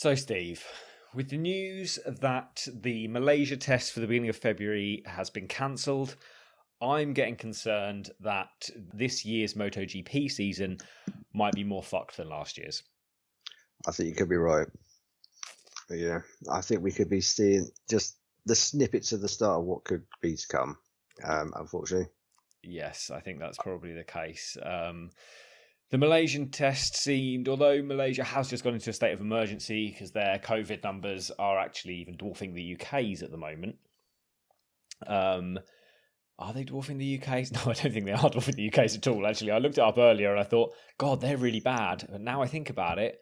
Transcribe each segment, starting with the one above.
So, Steve, with the news that the Malaysia test for the beginning of February has been cancelled, I'm getting concerned that this year's MotoGP season might be more fucked than last year's. I think you could be right. But yeah, I think we could be seeing just the snippets of the start of what could be to come, unfortunately. Yes, I think that's probably the case. The Malaysian test seemed, although Malaysia has just gone into a state of emergency because their COVID numbers are actually even dwarfing the UK's at the moment. Are they dwarfing the UK's? No, I don't think they are dwarfing the UK's at all, actually. I looked it up earlier and I thought, God, they're really bad. But now I think about it,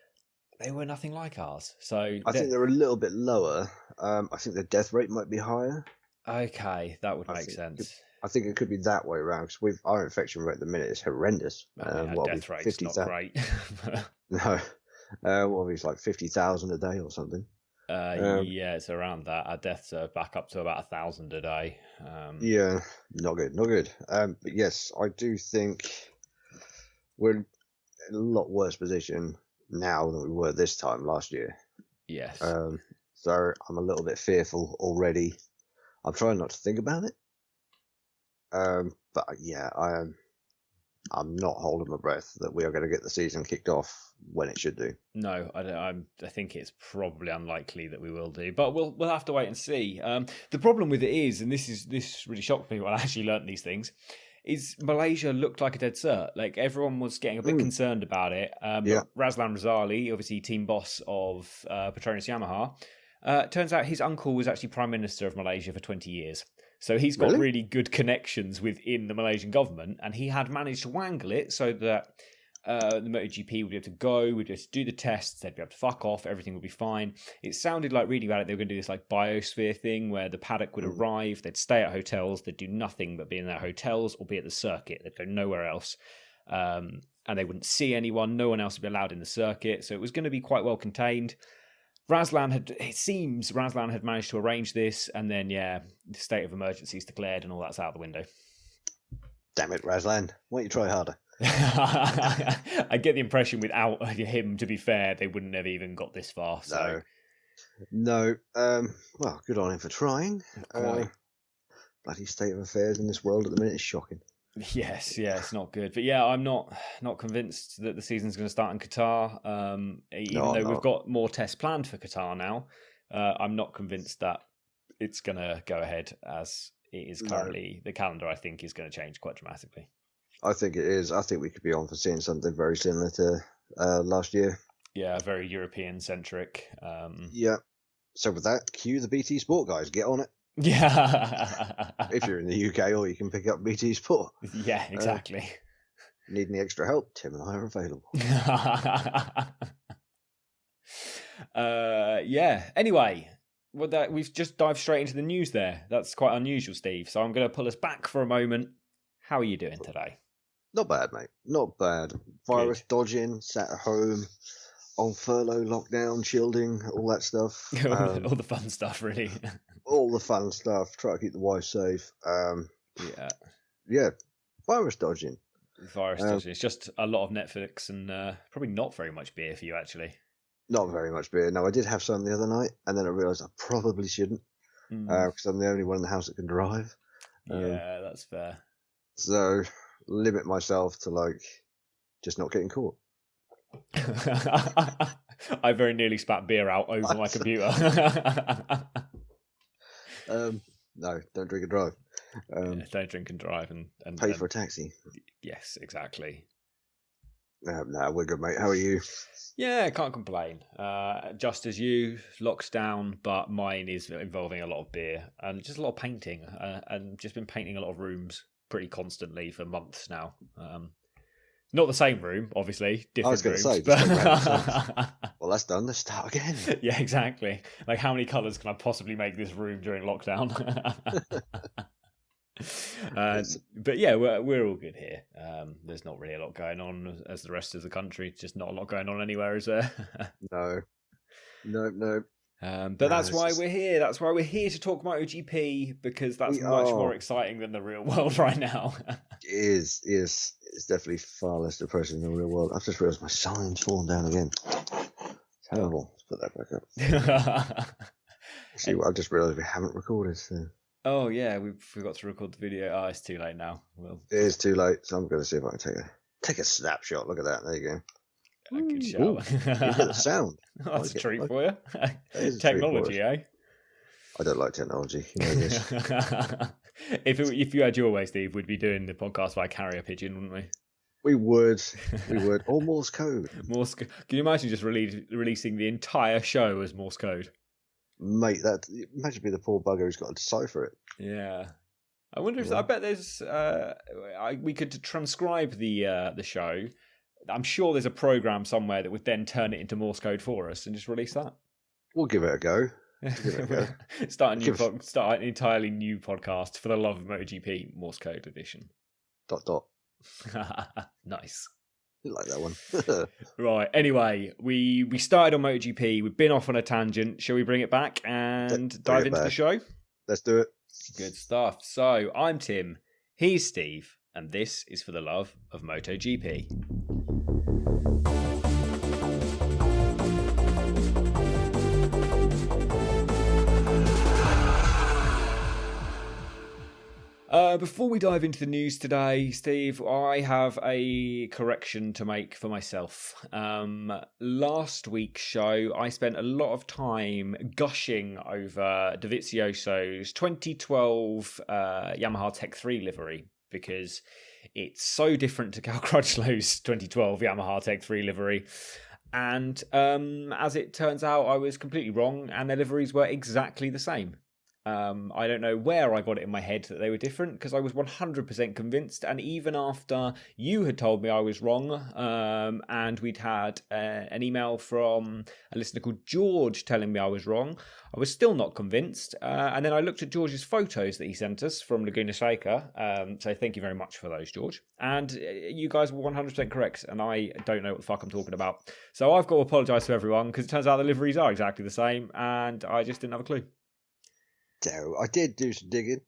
they were nothing like ours. So I think they're a little bit lower. I think the death rate might be higher. Okay, that would make sense. I think it could be that way around because our infection rate at the minute is horrendous. Death rate's not great. No, what is like 50,000 a day or something? Yeah, it's around that. Our deaths are back up to about 1,000 a day. Yeah, not good. But yes, I do think we're in a lot worse position now than we were this time last year. Yes. So I'm a little bit fearful already. I'm trying not to think about it. But yeah, I'm not holding my breath that we are going to get the season kicked off when it should do. No, I think it's probably unlikely that we will do, but we'll have to wait and see. The problem with it is, and this really shocked me when I actually learnt these things, is Malaysia looked like a dead cert. Like everyone was getting a bit concerned about it. Yeah. Razlan Razali, obviously team boss of Petronas Yamaha, turns out his uncle was actually Prime Minister of Malaysia for 20 years. So he's got really good connections within the Malaysian government, and he had managed to wangle it so that the MotoGP would be able to go, we'd be able to do the tests, they'd be able to fuck off, everything would be fine. It sounded like, reading about it, they were going to do this like biosphere thing where the paddock would arrive, they'd stay at hotels, they'd do nothing but be in their hotels or be at the circuit, they'd go nowhere else. And they wouldn't see anyone, no one else would be allowed in the circuit, so it was going to be quite well contained. It seems Razlan had managed to arrange this, and then, the state of emergency is declared, and all that's out the window. Damn it, Razlan. Why don't you try harder? I get the impression without him, to be fair, they wouldn't have even got this far. So. No. Well, good on him for trying. Bloody state of affairs in this world at the minute is shocking. Yes, it's not good. But yeah, I'm not convinced that the season's going to start in Qatar. Even though we've got more tests planned for Qatar now, I'm not convinced that it's going to go ahead as it is currently. The calendar, I think, is going to change quite dramatically. I think it is. I think we could be on for seeing something very similar to last year. Yeah, very European-centric. Yeah. So with that, cue the BT Sport guys. Get on it. Yeah. If you're in the UK, or you can pick up BT Sport. Yeah, exactly. Need any extra help? Tim and I are available. Anyway, we've just dived straight into the news there. That's quite unusual, Steve. So I'm going to pull us back for a moment. How are you doing today? Not bad, mate. Not bad. Virus dodging, sat at home, on furlough, lockdown, shielding, all that stuff. All the fun stuff, really. All the fun stuff. Try to keep the wife safe. Yeah. Virus dodging. It's just a lot of Netflix and probably not very much beer for you, actually. Not very much beer. No, I did have some the other night, and then I realised I probably shouldn't, because I'm the only one in the house that can drive. Yeah, that's fair. So, limit myself to, just not getting caught. I very nearly spat beer out over my computer. No, don't drink and drive. Don't drink and drive and pay for a taxi. Yes, exactly. No, we're good, mate. How are you? Yeah, can't complain. Just as you, locks down, but mine is involving a lot of beer and just a lot of painting. And just been painting a lot of rooms pretty constantly for months now. Not the same room, obviously. Different rooms. I was going to say, well, that's done. Let's start again. Yeah, exactly. Like, how many colours can I possibly make this room during lockdown? But yeah, we're all good here. There's not really a lot going on as the rest of the country. Just not a lot going on anywhere, is there? No. But that's why we're here. That's why we're here to talk MotoGP, because that's much more exciting than the real world right now. It is. It's definitely far less depressing than the real world. I've just realised my sign's fallen down again. Terrible. Let's put that back up. See, I've just realised we haven't recorded. So. Oh yeah, we forgot to record the video. Oh, it's too late now. Well, it is too late, so I'm going to see if I can take a snapshot. Look at that. There you go. Good shout. You get the sound. That's a treat for you. Technology, eh? I don't like technology. You know this. If you had your way, Steve, we'd be doing the podcast by carrier pigeon, wouldn't we? We would. Or Morse code. Can you imagine just releasing the entire show as Morse code? Mate, imagine being the poor bugger who's got to decipher it. Yeah. I wonder if I bet there's we could transcribe the show. I'm sure there's a program somewhere that would then turn it into Morse code for us and just release that. We'll give it a go. Start an entirely new podcast for the love of MotoGP Morse code edition. ... Nice. You like that one. Right. Anyway, we started on MotoGP. We've been off on a tangent. Shall we bring it back and dive into the show? Let's do it. Good stuff. So I'm Tim. He's Steve, and this is for the love of MotoGP. Before we dive into the news today, Steve, I have a correction to make for myself. Last week's show, I spent a lot of time gushing over Dovizioso's 2012 Yamaha Tech 3 livery because it's so different to Cal Crutchlow's 2012 Yamaha Tech 3 livery. And as it turns out, I was completely wrong, and their liveries were exactly the same. I don't know where I got it in my head that they were different because I was 100% convinced, and even after you had told me I was wrong, and we'd had an email from a listener called George telling me I was wrong, I was still not convinced, and then I looked at George's photos that he sent us from Laguna Seca, so thank you very much for those, George, and you guys were 100% correct, and I don't know what the fuck I'm talking about, so I've got to apologise to everyone because it turns out the liveries are exactly the same, and I just didn't have a clue. I did do some digging.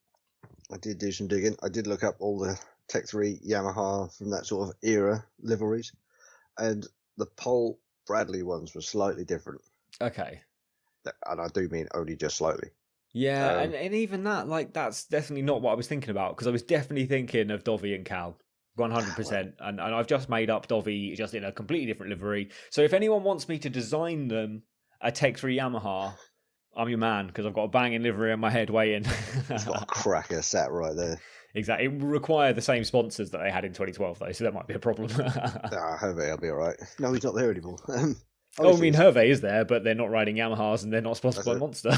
I did look up all the Tech 3 Yamaha from that sort of era liveries, and the Pole Bradley ones were slightly different. Okay. And I do mean only just slightly. Yeah, and even that, like, that's definitely not what I was thinking about, because I was definitely thinking of Dovi and Cal. 100%. And I've just made up Dovi just in a completely different livery. So if anyone wants me to design them a Tech 3 Yamaha, I'm your man, because I've got a banging livery on my head way in. It's got a cracker sat right there. Exactly. It will require the same sponsors that they had in 2012, though, so that might be a problem. Hervé, I'll be all right. No, he's not there anymore. I mean, Hervé is there, but they're not riding Yamahas and they're not sponsored by Monster.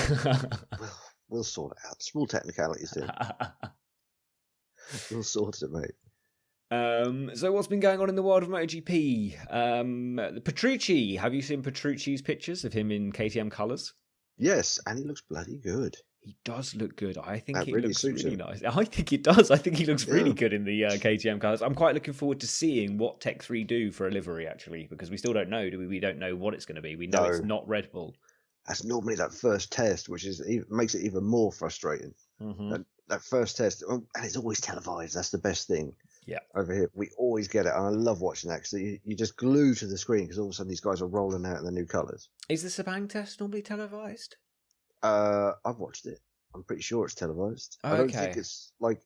We'll sort it out. Small technicalities here. We'll sort it, mate. So what's been going on in the world of MotoGP? Petrucci. Have you seen Petrucci's pictures of him in KTM colours? Yes, and he looks bloody good. He does look good. I think that it really looks suits really him. nice. I think it does. I think he looks really good in the KTM colours. I'm quite looking forward to seeing what Tech 3 do for a livery, actually, because we still don't know, do we? We don't know what it's going to be. We know it's not Red Bull. That's normally that first test, which makes it even more frustrating. Mm-hmm. That first test, and it's always televised. That's the best thing. Yeah. Over here, we always get it, and I love watching that because you just glue to the screen because all of a sudden these guys are rolling out in the new colours. Is the Sepang test normally televised? I've watched it. I'm pretty sure it's televised. Oh, I don't think it's like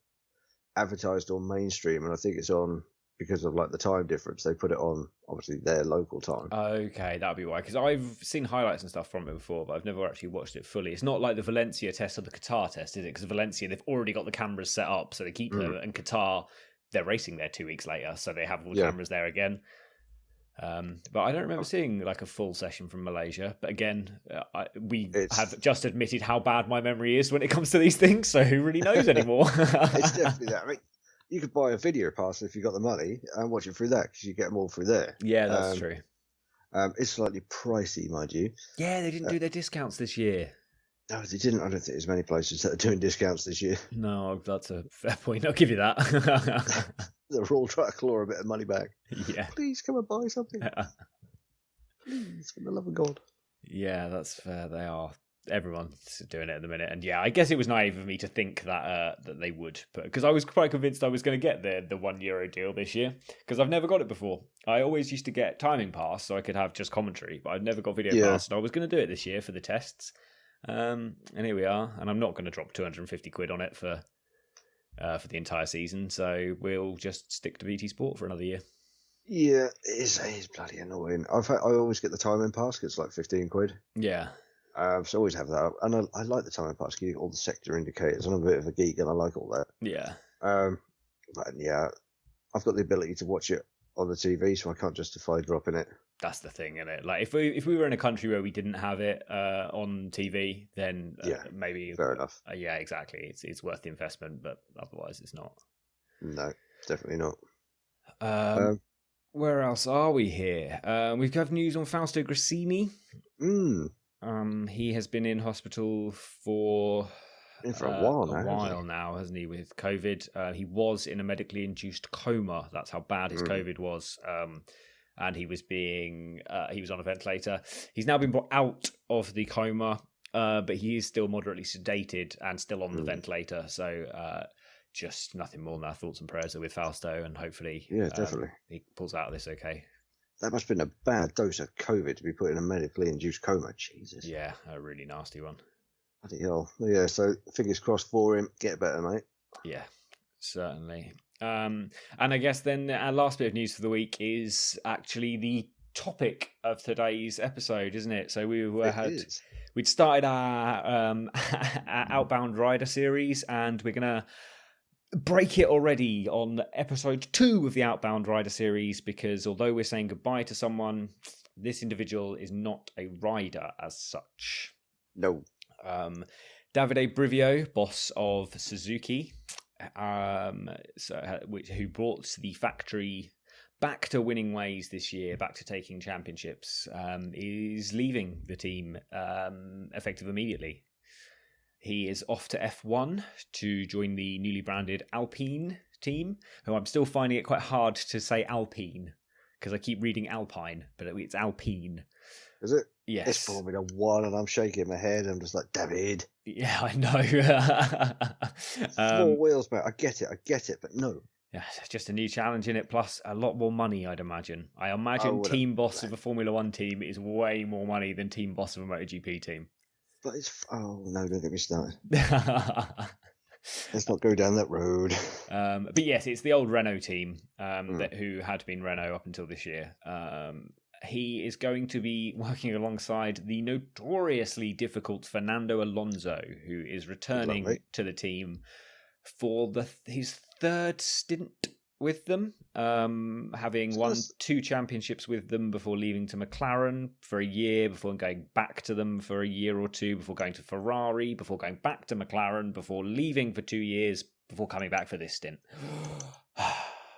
advertised on mainstream, and I think it's on because of like the time difference. They put it on obviously their local time. Okay, that'd be why. Because I've seen highlights and stuff from it before, but I've never actually watched it fully. It's not like the Valencia test or the Qatar test, is it? Because Valencia, they've already got the cameras set up, so they keep them. And Qatar, they're racing there 2 weeks later, so they have all the cameras there again. But I don't remember seeing like a full session from Malaysia. But again, we have just admitted how bad my memory is when it comes to these things. So who really knows anymore? It's definitely that. I mean, you could buy a video pass if you got the money and watch it through that because you get them all through there. Yeah, that's true. It's slightly pricey, mind you. Yeah, they didn't do their discounts this year. No, they didn't. I don't think there's many places that are doing discounts this year. No, that's a fair point. I'll give you that. They're all trying to claw a bit of money back. Yeah. Please come and buy something. Please, for the love of God. Yeah, that's fair. They are. everyone's doing it at the minute. And yeah, I guess it was naive of me to think that they would, because I was quite convinced I was going to get the €1 deal this year, because I've never got it before. I always used to get timing pass so I could have just commentary, but I've never got video pass, and I was going to do it this year for the tests. And here we are, and I'm not going to drop £250 on it for the entire season, so we'll just stick to BT Sport for another year. Yeah, it is bloody annoying. I always get the timing pass, 'cause it's like £15. Yeah. So I always have that, and I like the timing pass. You get all the sector indicators. I'm a bit of a geek, and I like all that. Yeah. But yeah, I've got the ability to watch it on the TV, so I can't justify dropping it. That's the thing, isn't it? Like if we were in a country where we didn't have it on TV, then maybe fair enough. Yeah, exactly. It's worth the investment, but otherwise, it's not. No, definitely not. Where else are we here? We've got news on Fausto Grassini. He has been in hospital for a while now, hasn't he? With COVID, he was in a medically induced coma. That's how bad his COVID was. And he was on a ventilator. He's now been brought out of the coma, but he is still moderately sedated and still on the ventilator. So just nothing more than our thoughts and prayers are with Fausto, and hopefully definitely he pulls out of this okay. That must have been a bad dose of COVID to be put in a medically induced coma. Jesus. Yeah, a really nasty one. Bloody hell. Yeah, so fingers crossed for him. Get better, mate. Yeah, certainly. And I guess then our last bit of news for the week is actually the topic of today's episode, isn't it? So we'd started our Outbound Rider series, and we're gonna break it already on episode 2 of the Outbound Rider series, because although we're saying goodbye to someone, this individual is not a rider as such. No. Davide Brivio, boss of Suzuki, who brought the factory back to winning ways this year, back to taking championships, is leaving the team effective immediately. He is off to F1 to join the newly branded Alpine team, who I'm still finding it quite hard to say Alpine, because I keep reading Alpine, but it's Alpine. Is it? Yes. It's Formula 1, and I'm shaking my head. I'm just like, David. Yeah, I know. 4 wheels, mate. I get it, but no. Yeah, it's just a new challenge in it, plus a lot more money, I'd imagine. I imagine team boss of a Formula 1 team is way more money than team boss of a MotoGP team. But no, don't get me started. Let's not go down that road. But yes, it's the old Renault team who had been Renault up until this year. He is going to be working alongside the notoriously difficult Fernando Alonso, who is returning to the team for his 3rd stint with them, having won 2 championships with them before leaving to McLaren for a year, before going back to them for a year or 2, before going to Ferrari, before going back to McLaren, before leaving for 2 years, before coming back for this stint.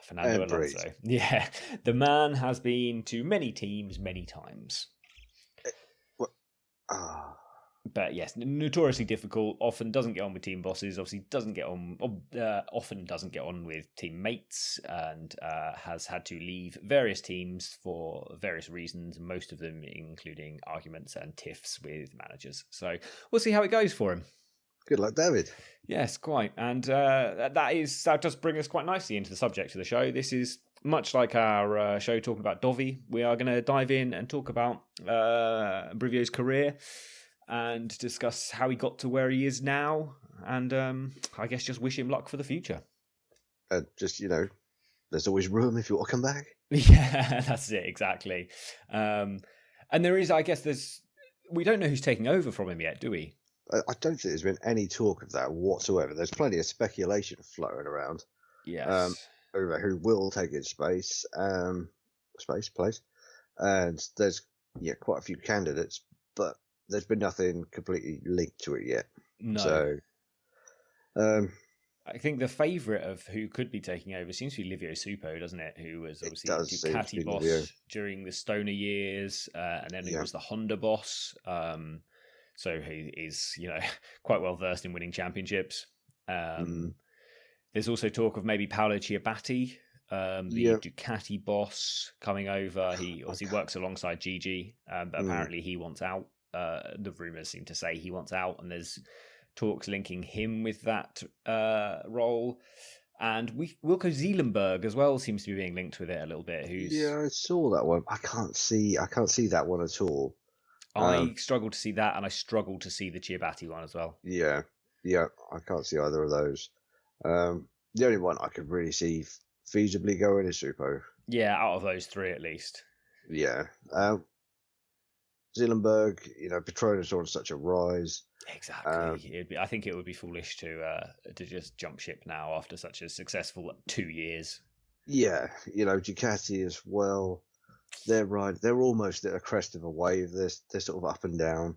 Fernando Alonso. Yeah, the man has been to many teams many times. But yes, notoriously difficult, often doesn't get on with team bosses, obviously often doesn't get on with teammates, and has had to leave various teams for various reasons, most of them including arguments and tiffs with managers. So we'll see how it goes for him. Good luck, David. Yes, quite. And that does bring us quite nicely into the subject of the show. This is much like our show talking about Dovi. We are going to dive in and talk about Brivio's career, and discuss how he got to where he is now, and I guess just wish him luck for the future. There's always room if you want to come back. Yeah, that's it, exactly. And there is, I guess, we don't know who's taking over from him yet, do we? I don't think there's been any talk of that whatsoever. There's plenty of speculation floating around. Yes. Over who will take his place, place. And there's quite a few candidates, but there's been nothing completely linked to it yet. No. So, I think the favourite of who could be taking over seems to be Livio Supo, doesn't it? Who was obviously Ducati boss during the Stoner years, and then he was the Honda boss. So he is, quite well versed in winning championships. There's also talk of maybe Paolo Ciabatti, the Ducati boss, coming over. He obviously works alongside Gigi, but apparently he wants out. the rumours seem to say he wants out, and there's talks linking him with that role. And Wilco Zeelenberg as well seems to be being linked with it a little bit. Yeah, I saw that one. I can't see that one at all. I struggle to see that, and I struggle to see the Ciabatti one as well. Yeah, I can't see either of those. The only one I could really see feasibly going is Supo. Yeah, out of those three at least. Yeah. Zeelenberg, Petronas on such a rise. Exactly. I think it would be foolish to just jump ship now after such a successful 2 years. Yeah, Ducati as well. They're right. They're almost at a crest of a wave. They're sort of up and down.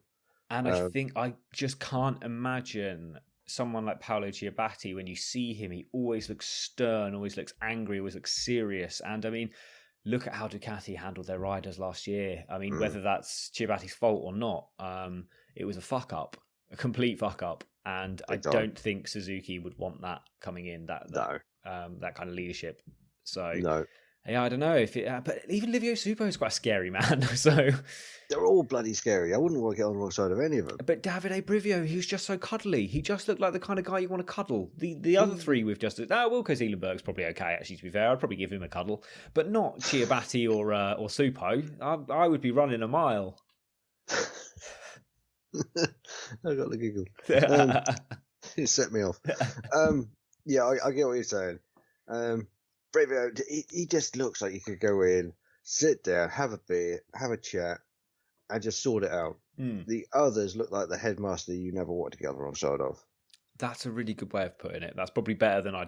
And I think I just can't imagine someone like Paolo Ciabatti. When you see him, he always looks stern, always looks angry, always looks serious. And I mean, look at how Ducati handled their riders last year. I mean, whether that's Ciabatti's fault or not, it was a fuck up, a complete fuck up. And I don't think Suzuki would want that coming in, that kind of leadership. So no. Yeah, I don't know if it, but even Livio Supo is quite a scary man. So they're all bloody scary. I wouldn't want to get on the wrong side of any of them. But Davide Brivio, he was just so cuddly. He just looked like the kind of guy you want to cuddle. The other three we've just Wilco Zeelenberg's probably okay. Actually, to be fair, I'd probably give him a cuddle, but not Ciabatti or Supo. I would be running a mile. I got the giggle. It set me off. Yeah, I get what you're saying. Brivio, he just looks like you could go in, sit down, have a beer, have a chat, and just sort it out. The others look like the headmaster you never want to get on the wrong side of. That's a really good way of putting it. That's probably better than I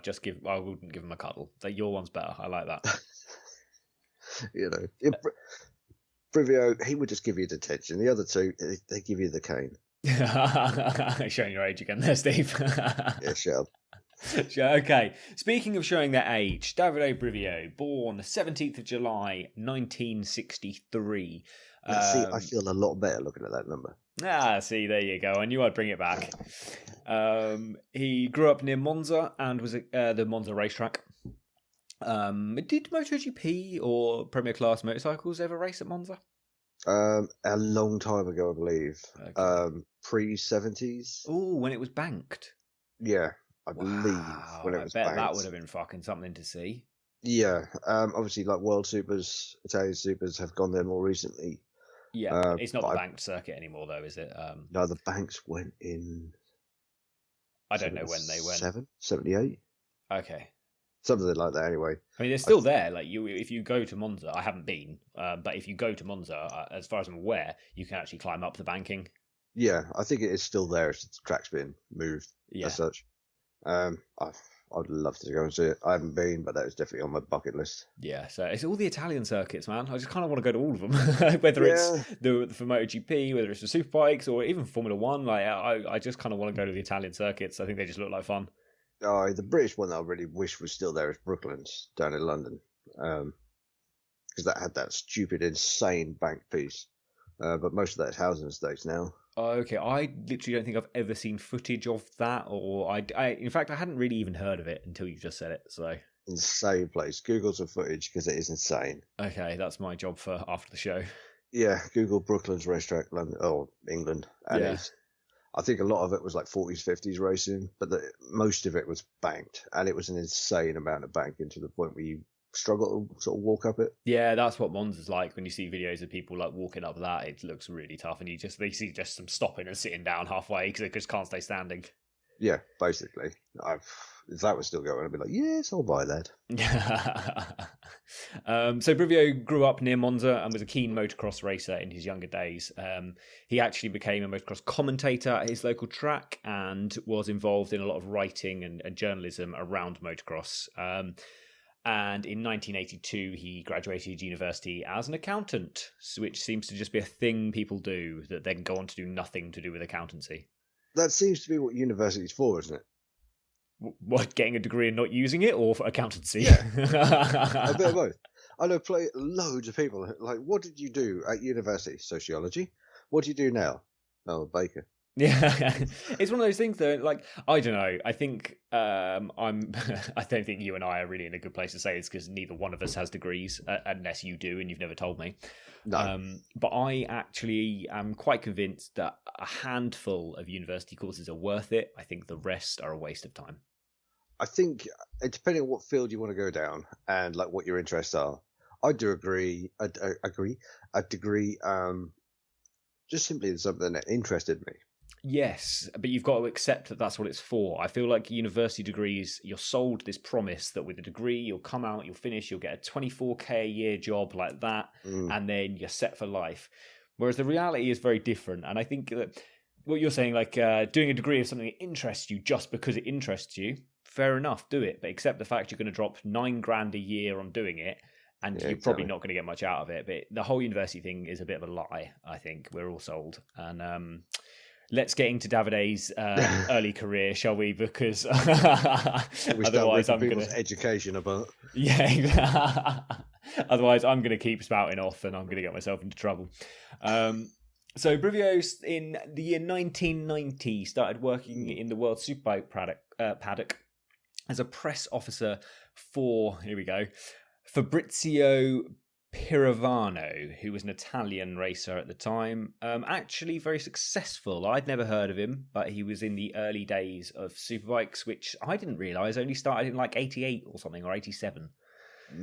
wouldn't give him a cuddle. Your one's better. I like that. Brivio, he would just give you detention. The other two, they give you the cane. Showing your age again there, Steve. Yeah, shut up. Okay, speaking of showing their age, Davide Brivio, born 17th of July, 1963. See, I feel a lot better looking at that number. See, there you go. I knew I'd bring it back. He grew up near Monza and was at the Monza racetrack. Did MotoGP or Premier Class motorcycles ever race at Monza? A long time ago, I believe. Okay. Pre-70s. Oh, when it was banked. Yeah. I believe when it was banked. That would have been fucking something to see. Yeah, obviously, like World Supers, Italian Supers have gone there more recently. Yeah, it's not the banked circuit anymore, though, is it? No, the banks went in. I don't know when they went. 78. Okay. Something like that, anyway. I mean, they're still there. Like if you go to Monza, I haven't been, but if you go to Monza, as far as I'm aware, you can actually climb up the banking. Yeah, I think it is still there. It's the track's been moved as such. I'd love to go and see it. I haven't been, but that is definitely on my bucket list. Yeah, so it's all the Italian circuits, man. I just kind of want to go to all of them, whether it's for MotoGP, whether it's for Superbikes, or even Formula One. Like I just kind of want to go to the Italian circuits. I think they just look like fun. Oh, the British one that I really wish was still there is Brooklands down in London, because that had that stupid, insane bank piece. But most of that is housing estates now. Okay, I literally don't think I've ever seen footage of that, or in fact, I hadn't really even heard of it until you just said it. So insane place. Google some footage because it is insane. Okay, that's my job for after the show. Yeah, Google Brooklands racetrack, London or England, and I think a lot of it was like 40s, 50s racing, but most of it was banked, and it was an insane amount of banking to the point where you struggle to sort of walk up it. Yeah, that's what Monza's like. When you see videos of people like walking up that, it looks really tough, and they see just some stopping and sitting down halfway because they just can't stay standing. Yeah, basically. If that was still going, I'd be like, yes, I'll buy that. So Brivio grew up near Monza and was a keen motocross racer in his younger days. He actually became a motocross commentator at his local track and was involved in a lot of writing and journalism around motocross. And in 1982, he graduated university as an accountant, which seems to just be a thing people do, that then go on to do nothing to do with accountancy. That seems to be what university's for, isn't it? What, getting a degree and not using it, or for accountancy? Yeah, a bit of both. I know loads of people, like, what did you do at university? Sociology. What do you do now? Oh, baker. Yeah, it's one of those things though. Like, I don't know. I think I'm. I don't think you and I are really in a good place to say this because neither one of us has degrees, unless you do, and you've never told me. No, But I actually am quite convinced that a handful of university courses are worth it. I think the rest are a waste of time. I think depending on what field you want to go down and like what your interests are, I do agree. Agree. A degree, just simply in something that interested me. Yes, but you've got to accept that that's what it's for. I feel like university degrees, you're sold this promise that with a degree, you'll come out, you'll finish, you'll get a 24K a year job like that, and then you're set for life. Whereas the reality is very different. And I think that what you're saying, like doing a degree of something that interests you just because it interests you, fair enough, do it. But accept the fact you're going to drop $9,000 a year on doing it, and you're probably not going to get much out of it. But the whole university thing is a bit of a lie, I think. We're all sold. And let's get into Davide's early career, shall we? Because otherwise I'm going to education about. Yeah, otherwise I'm going to keep spouting off, and I'm going to get myself into trouble. So Brivio, in the year 1990, started working in the World Superbike paddock as a press officer for, here we go, Fabrizio Pirovano, who was an Italian racer at the time. Actually very successful. I'd never heard of him, but he was in the early days of superbikes, which I didn't realise only started in like 88 or something, or 87.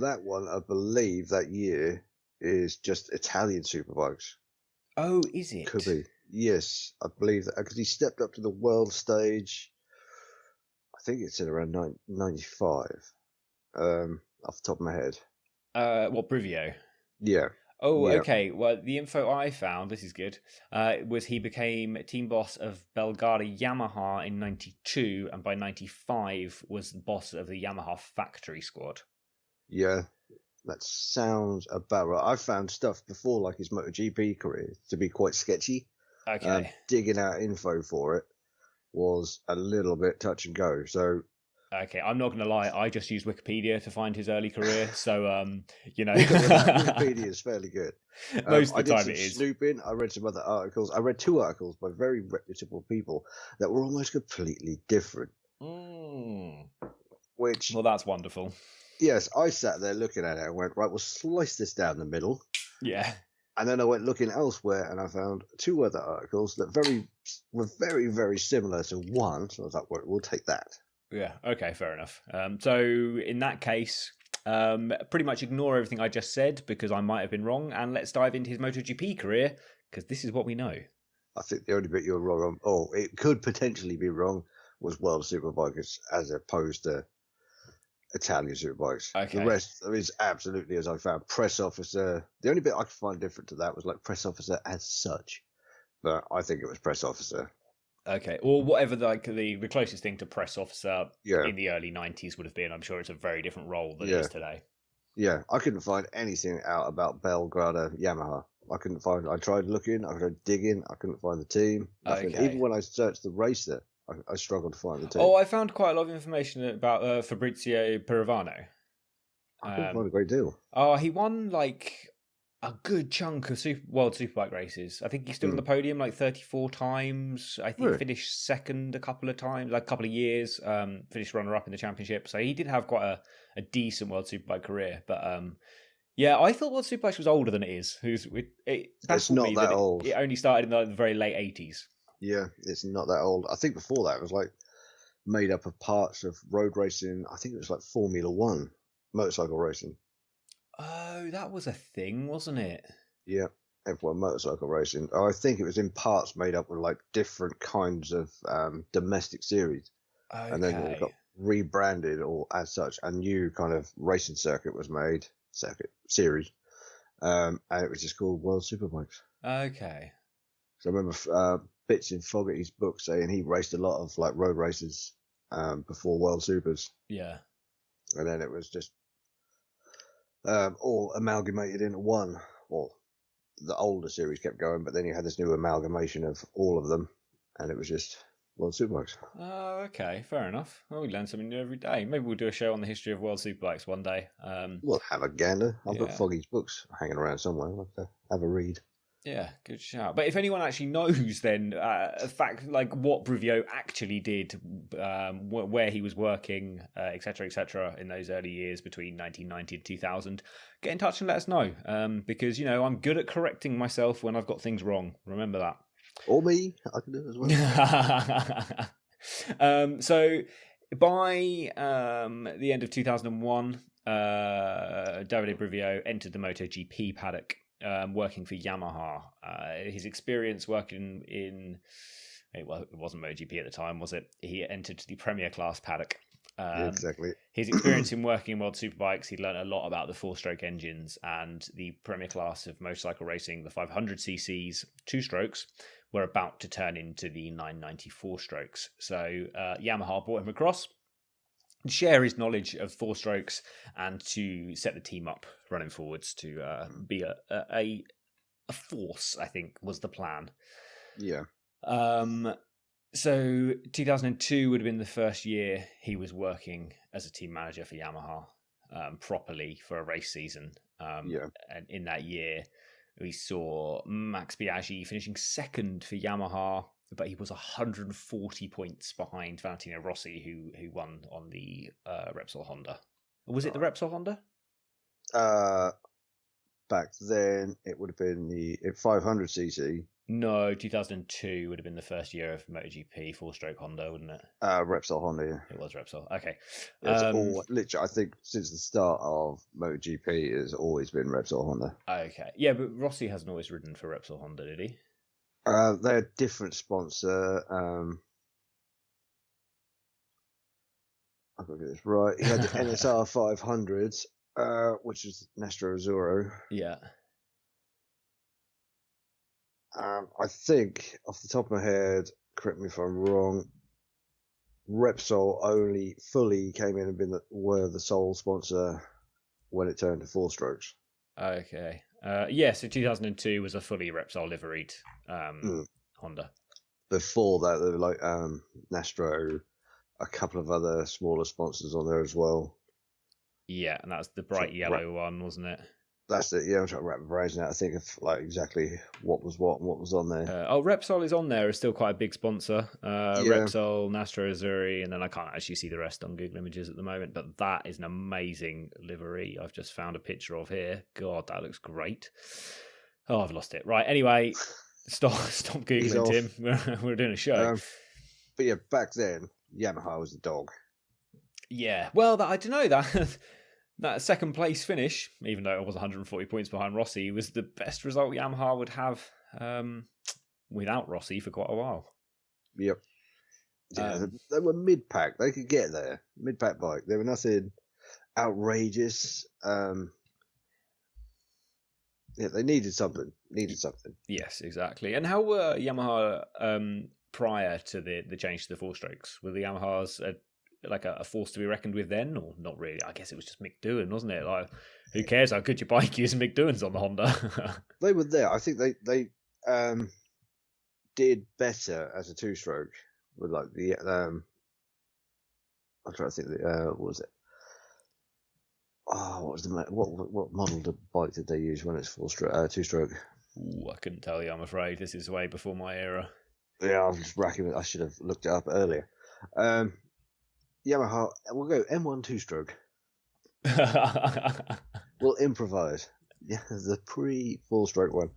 That one, I believe, that year is just Italian superbikes. Oh, is it? Could be. Yes, I believe that, because he stepped up to the world stage, I think it's in around 95, off the top of my head. What, Brivio? Yeah. Oh, yeah. Okay. Well, the info I found, this is good, was he became team boss of Belgara Yamaha in 92, and by 95 was the boss of the Yamaha factory squad. Yeah, that sounds about right. I found stuff before, like his MotoGP career, to be quite sketchy. Okay. Digging out info for it was a little bit touch and go. So. Okay, I'm not going to lie. I just used Wikipedia to find his early career, so you know, Wikipedia is fairly good. Most of the time, it is. Snooping. I read some other articles. I read 2 articles by very reputable people that were almost completely different. Which, well, that's wonderful. Yes, I sat there looking at it and went, right, we'll slice this down the middle. Yeah. And then I went looking elsewhere, and I found 2 other articles that were very, very similar to one. So I was like, well, we'll take that. Yeah, okay, fair enough. So in that case, pretty much ignore everything I just said because I might have been wrong, and let's dive into his MotoGP career because this is what we know. I think the only bit you were wrong on, it could potentially be wrong, was World Superbikes as opposed to Italian Superbikes. Okay. The rest is absolutely, as I found, press officer. The only bit I could find different to that was like press officer as such, but I think it was press officer. Okay, or whatever the closest thing to press officer in the early 90s would have been. I'm sure it's a very different role than it is today. Yeah, I couldn't find anything out about Belgrade Yamaha. I tried looking, I tried digging, I couldn't find the team. Nothing. Okay. Even when I searched the racer, I struggled to find the team. Oh, I found quite a lot of information about Fabrizio Pirovano. I couldn't find a great deal. Oh, he won like a good chunk of World Superbike races. I think he's still on the podium like 34 times. I think finished second a couple of times, like a couple of years. Finished runner-up in the championship. So he did have quite a decent World Superbike career. But yeah, I thought World Superbikes was older than it is. It's not that old. It only started in the very late 80s. Yeah, it's not that old. I think before that it was like made up of parts of road racing. I think it was like Formula One motorcycle racing. Oh, that was a thing, wasn't it? Yeah, F1 motorcycle racing. I think it was in parts made up with like different kinds of domestic series. Okay. And then it got rebranded or as such. A new kind of racing series, and it was just called World Superbikes. Okay. So I remember bits in Fogarty's book saying he raced a lot of like road races before World Supers. Yeah. And then it was just all amalgamated into one. Well, the older series kept going, but then you had this new amalgamation of all of them, and it was just World Superbikes. Oh, okay, fair enough. Well, we learn something new every day. Maybe we'll do a show on the history of World Superbikes one day. We'll have a gander. I've got Foggy's books hanging around somewhere. I'll have to have a read. Yeah, good shout. But if anyone actually knows, then a fact like what Brivio actually did, where he was working, etc., in those early years between 1990 and 2000, get in touch and let us know. Because I'm good at correcting myself when I've got things wrong. Remember that. Or me, I can do it as well. So by the end of 2001, Davide Brivio entered the MotoGP paddock. Working for Yamaha. His experience working it wasn't MotoGP at the time, was it? He entered the Premier Class paddock. Yeah, exactly. His experience in working in World Superbikes, he learned a lot about the four-stroke engines and the Premier Class of motorcycle racing. The 500cc's two-strokes were about to turn into the 994 strokes. So Yamaha brought him across, share his knowledge of four strokes, and to set the team up running forwards to be a force, I think, was the plan. Yeah. So 2002 would have been the first year he was working as a team manager for Yamaha properly for a race season. And in that year, we saw Max Biaggi finishing second for Yamaha, but he was 140 points behind Valentino Rossi, who won on the Repsol Honda. Was it the Repsol Honda? Back then, it would have been the 500cc. No, 2002 would have been the first year of MotoGP four-stroke Honda, wouldn't it? Repsol Honda, yeah. It was Repsol, okay. Literally, I think since the start of MotoGP, it's always been Repsol Honda. Okay, yeah, but Rossi hasn't always ridden for Repsol Honda, did he? They're a different sponsor. I've got to get this right. He had the NSR 500s, which is Nastro Azzurro. Yeah. I think, off the top of my head, correct me if I'm wrong, Repsol only fully came in and were the sole sponsor when it turned to four strokes. Okay. So 2002 was a fully Repsol liveried Honda. Before that, there were like Nastro, a couple of other smaller sponsors on there as well. Yeah, and that was the bright yellow one, wasn't it? That's it. Yeah, I'm trying to wrap my brains out. I think of like exactly what was what and what was on there. Repsol is on there. It's still quite a big sponsor. Repsol, Nastro Azzurri, and then I can't actually see the rest on Google Images at the moment. But that is an amazing livery. I've just found a picture of here. God, that looks great. Oh, I've lost it. Right. Anyway, stop Googling, Tim. We're doing a show. But yeah, back then Yamaha was the dog. Yeah. Well, I don't know that. That second place finish, even though it was 140 points behind Rossi, was the best result Yamaha would have without Rossi for quite a while. Yep. Yeah, they were mid-pack. They could get there. Mid-pack bike. They were nothing outrageous. Yeah, they needed something. Yes, exactly. And how were Yamaha prior to the change to the four strokes? Were the Yamahas like a force to be reckoned with then, or not really? I guess it was just Mick Doohan, wasn't it? Like, who cares how good your bike is? Mick Doohan's on the Honda. They were there. I think they did better as a two-stroke with like the I'm trying to think. What was it? Oh, what was what model of bike did they use when it's two-stroke? Ooh, I couldn't tell you. I'm afraid this is way before my era. Yeah, I'm just racking it. I should have looked it up earlier. Yamaha, we'll go M1 two-stroke. We'll improvise. Yeah, the pre-four-stroke one.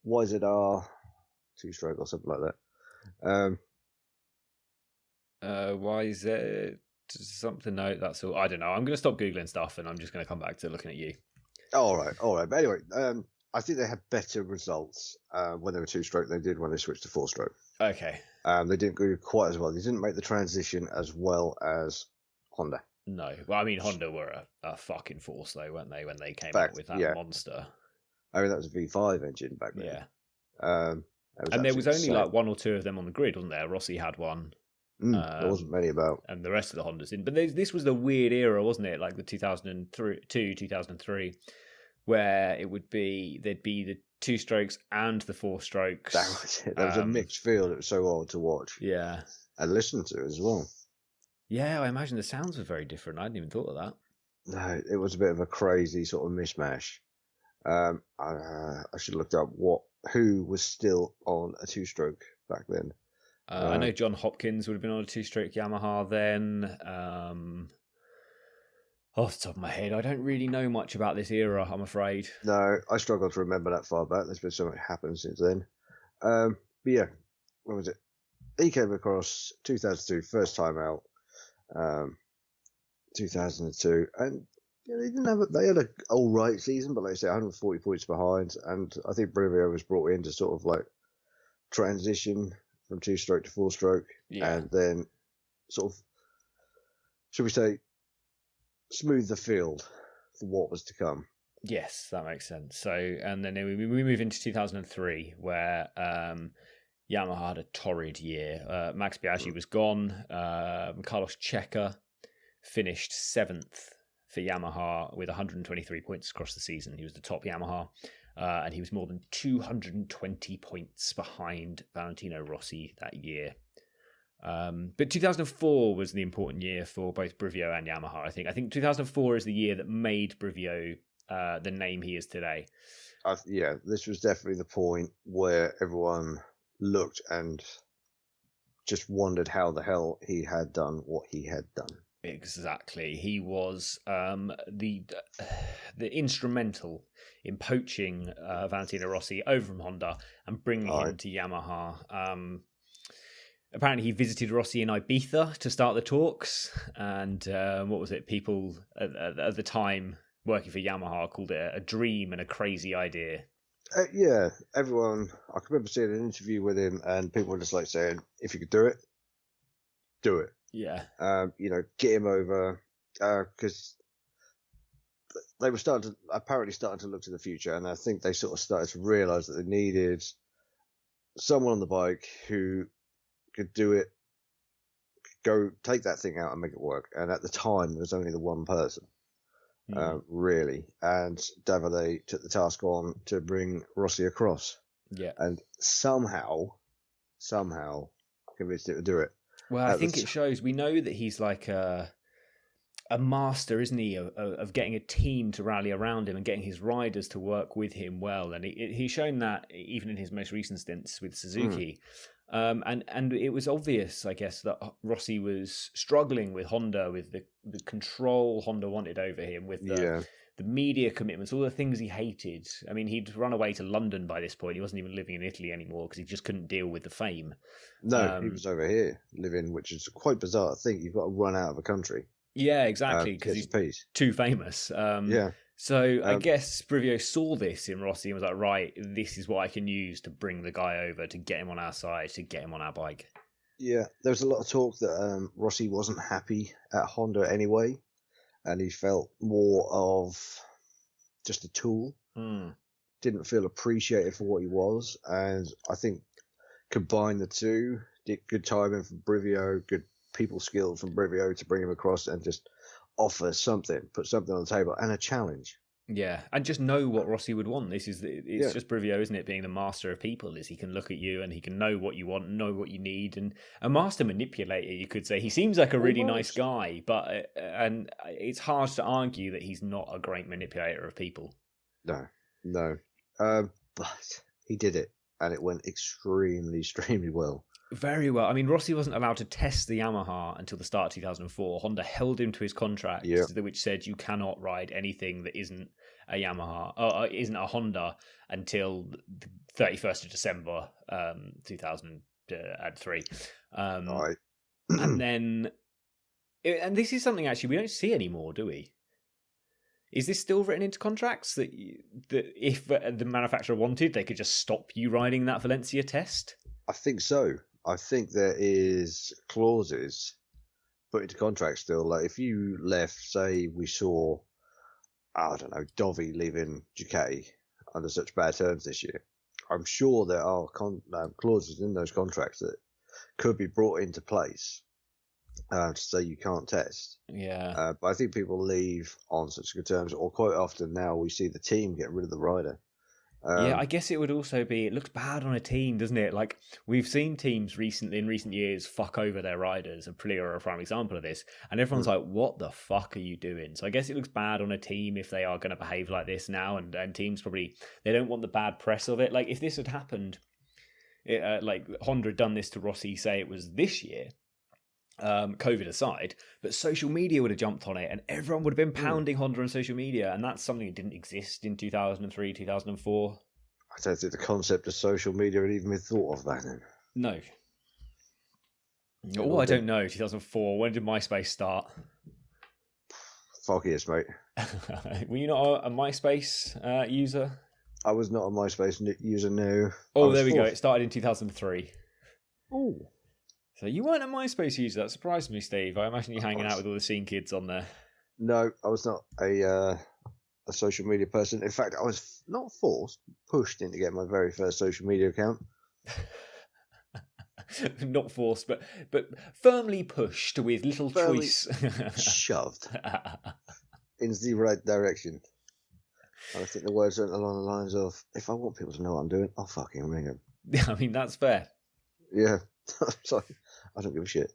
YZR two-stroke or something like that. YZ something? No, that's all. I don't know. I'm going to stop Googling stuff and I'm just going to come back to looking at you. All right. But anyway, I think they had better results when they were two-stroke than they did when they switched to four-stroke. Okay. They didn't go quite as well. They didn't make the transition as well as Honda. No. Well, I mean, Honda were a fucking force, though, weren't they, when they came out with that monster? I mean, that was a V5 engine back then. Yeah. And there was only like one or two of them on the grid, wasn't there? Rossi had one. There wasn't many about. And the rest of the Hondas didn't. But this was the weird era, wasn't it? Like the 2002, 2003, where there'd be the two strokes and the four strokes. That was it. There was a mixed field. It was so odd to watch. Yeah. And listen to as well. Yeah, I imagine the sounds were very different. I hadn't even thought of that. No, it was a bit of a crazy sort of mishmash. I should have looked up who was still on a two-stroke back then. I know John Hopkins would have been on a two-stroke Yamaha then. Off the top of my head, I don't really know much about this era, I'm afraid. No, I struggle to remember that far back. There's been so much happened since then. But yeah, when was it? He came across 2002, first time out. 2002, and they had an all right season, but like I say, 140 points behind. And I think Brivio was brought in to sort of like transition from two-stroke to four-stroke, and then sort of, should we say, smooth the field for what was to come. Yes, that makes sense. So, and then we move into 2003, where Yamaha had a torrid year. Max Biaggi was gone. Carlos Checa finished 7th for Yamaha with 123 points across the season. He was the top Yamaha, and he was more than 220 points behind Valentino Rossi that year. But 2004 was the important year for both Brivio and Yamaha, I think. I think 2004 is the year that made Brivio the name he is today. This was definitely the point where everyone looked and just wondered how the hell he had done what he had done. Exactly. He was the instrumental in poaching Valentino Rossi over from Honda and bringing him to Yamaha. Apparently he visited Rossi in Ibiza to start the talks, and what was it? People at the time working for Yamaha called it a dream and a crazy idea. Everyone. I can remember seeing an interview with him, and people were just like saying, "If you could do it, do it." Yeah. Get him over, because they were apparently starting to look to the future, and I think they sort of started to realise that they needed someone on the bike who could do it, go take that thing out and make it work. And at the time, there was only the one person, really. And Davide took the task on to bring Rossi across. Yeah. And somehow convinced him to do it. Well, I think it shows. We know that he's like a master, isn't he, of getting a team to rally around him and getting his riders to work with him well. And he's shown that even in his most recent stints with Suzuki. And it was obvious, I guess, that Rossi was struggling with Honda, with the control Honda wanted over him, with the media commitments, all the things he hated. I mean, he'd run away to London by this point. He wasn't even living in Italy anymore because he just couldn't deal with the fame. No, he was over here living, which is quite bizarre. I think you've got to run out of a country. Yeah, exactly, because he's too famous. So I guess Brivio saw this in Rossi and was like, right, this is what I can use to bring the guy over, to get him on our side, to get him on our bike. Yeah, there was a lot of talk that Rossi wasn't happy at Honda anyway, and he felt more of just a tool. Didn't feel appreciated for what he was, and I think combine the two, did good timing from Brivio, good people skills from Brivio to bring him across and just offer something, put something on the table and a challenge. Yeah, and just know what Rossi would want. It's just Brivio, isn't it? Being the master of people, is he can look at you and he can know what you want, know what you need, and a master manipulator, you could say. He seems like a really nice guy, but and it's hard to argue that he's not a great manipulator of people. No, but he did it, and it went extremely well. Very well. I mean, Rossi wasn't allowed to test the Yamaha until the start of 2004. Honda held him to his contract, which said you cannot ride anything that isn't a Yamaha, or isn't a Honda, until the 31st of December 2003. Right. And then, and this is something actually we don't see anymore, do we? Is this still written into contracts that if the manufacturer wanted, they could just stop you riding that Valencia test? I think so. I think there is clauses put into contracts still. Like if you left, say we saw, I don't know, Dovi leaving Ducati under such bad terms this year, I'm sure there are clauses in those contracts that could be brought into place to say you can't test. Yeah. But I think people leave on such good terms, or quite often now we see the team get rid of the rider Yeah, I guess it would also be, it looks bad on a team, doesn't it? Like, we've seen teams in recent years fuck over their riders, and Aprilia are a prime example of this, and everyone's like, what the fuck are you doing? So I guess it looks bad on a team if they are going to behave like this now, and teams probably, they don't want the bad press of it. Like, if this had happened, like Honda had done this to Rossi, say it was this year, COVID aside, but social media would have jumped on it and everyone would have been pounding Honda on social media, and that's something that didn't exist in 2003, 2004. I don't think the concept of social media had even been thought of back then. No. Oh, I don't know. 2004. When did MySpace start? Fuck yes, mate. Were you not a MySpace user? I was not a MySpace user, no. Oh, there we go. It started in 2003. Oh. So you weren't a MySpace user. That surprised me, Steve. I imagine you hanging out with all the scene kids on there. No, I was not a social media person. In fact, I was not forced, pushed into getting my very first social media account. Not forced, but firmly pushed with little choice. Shoved into the right direction. And I think the words went along the lines of, if I want people to know what I'm doing, I'll fucking ring them. I mean, that's fair. Yeah. Sorry, I don't give a shit.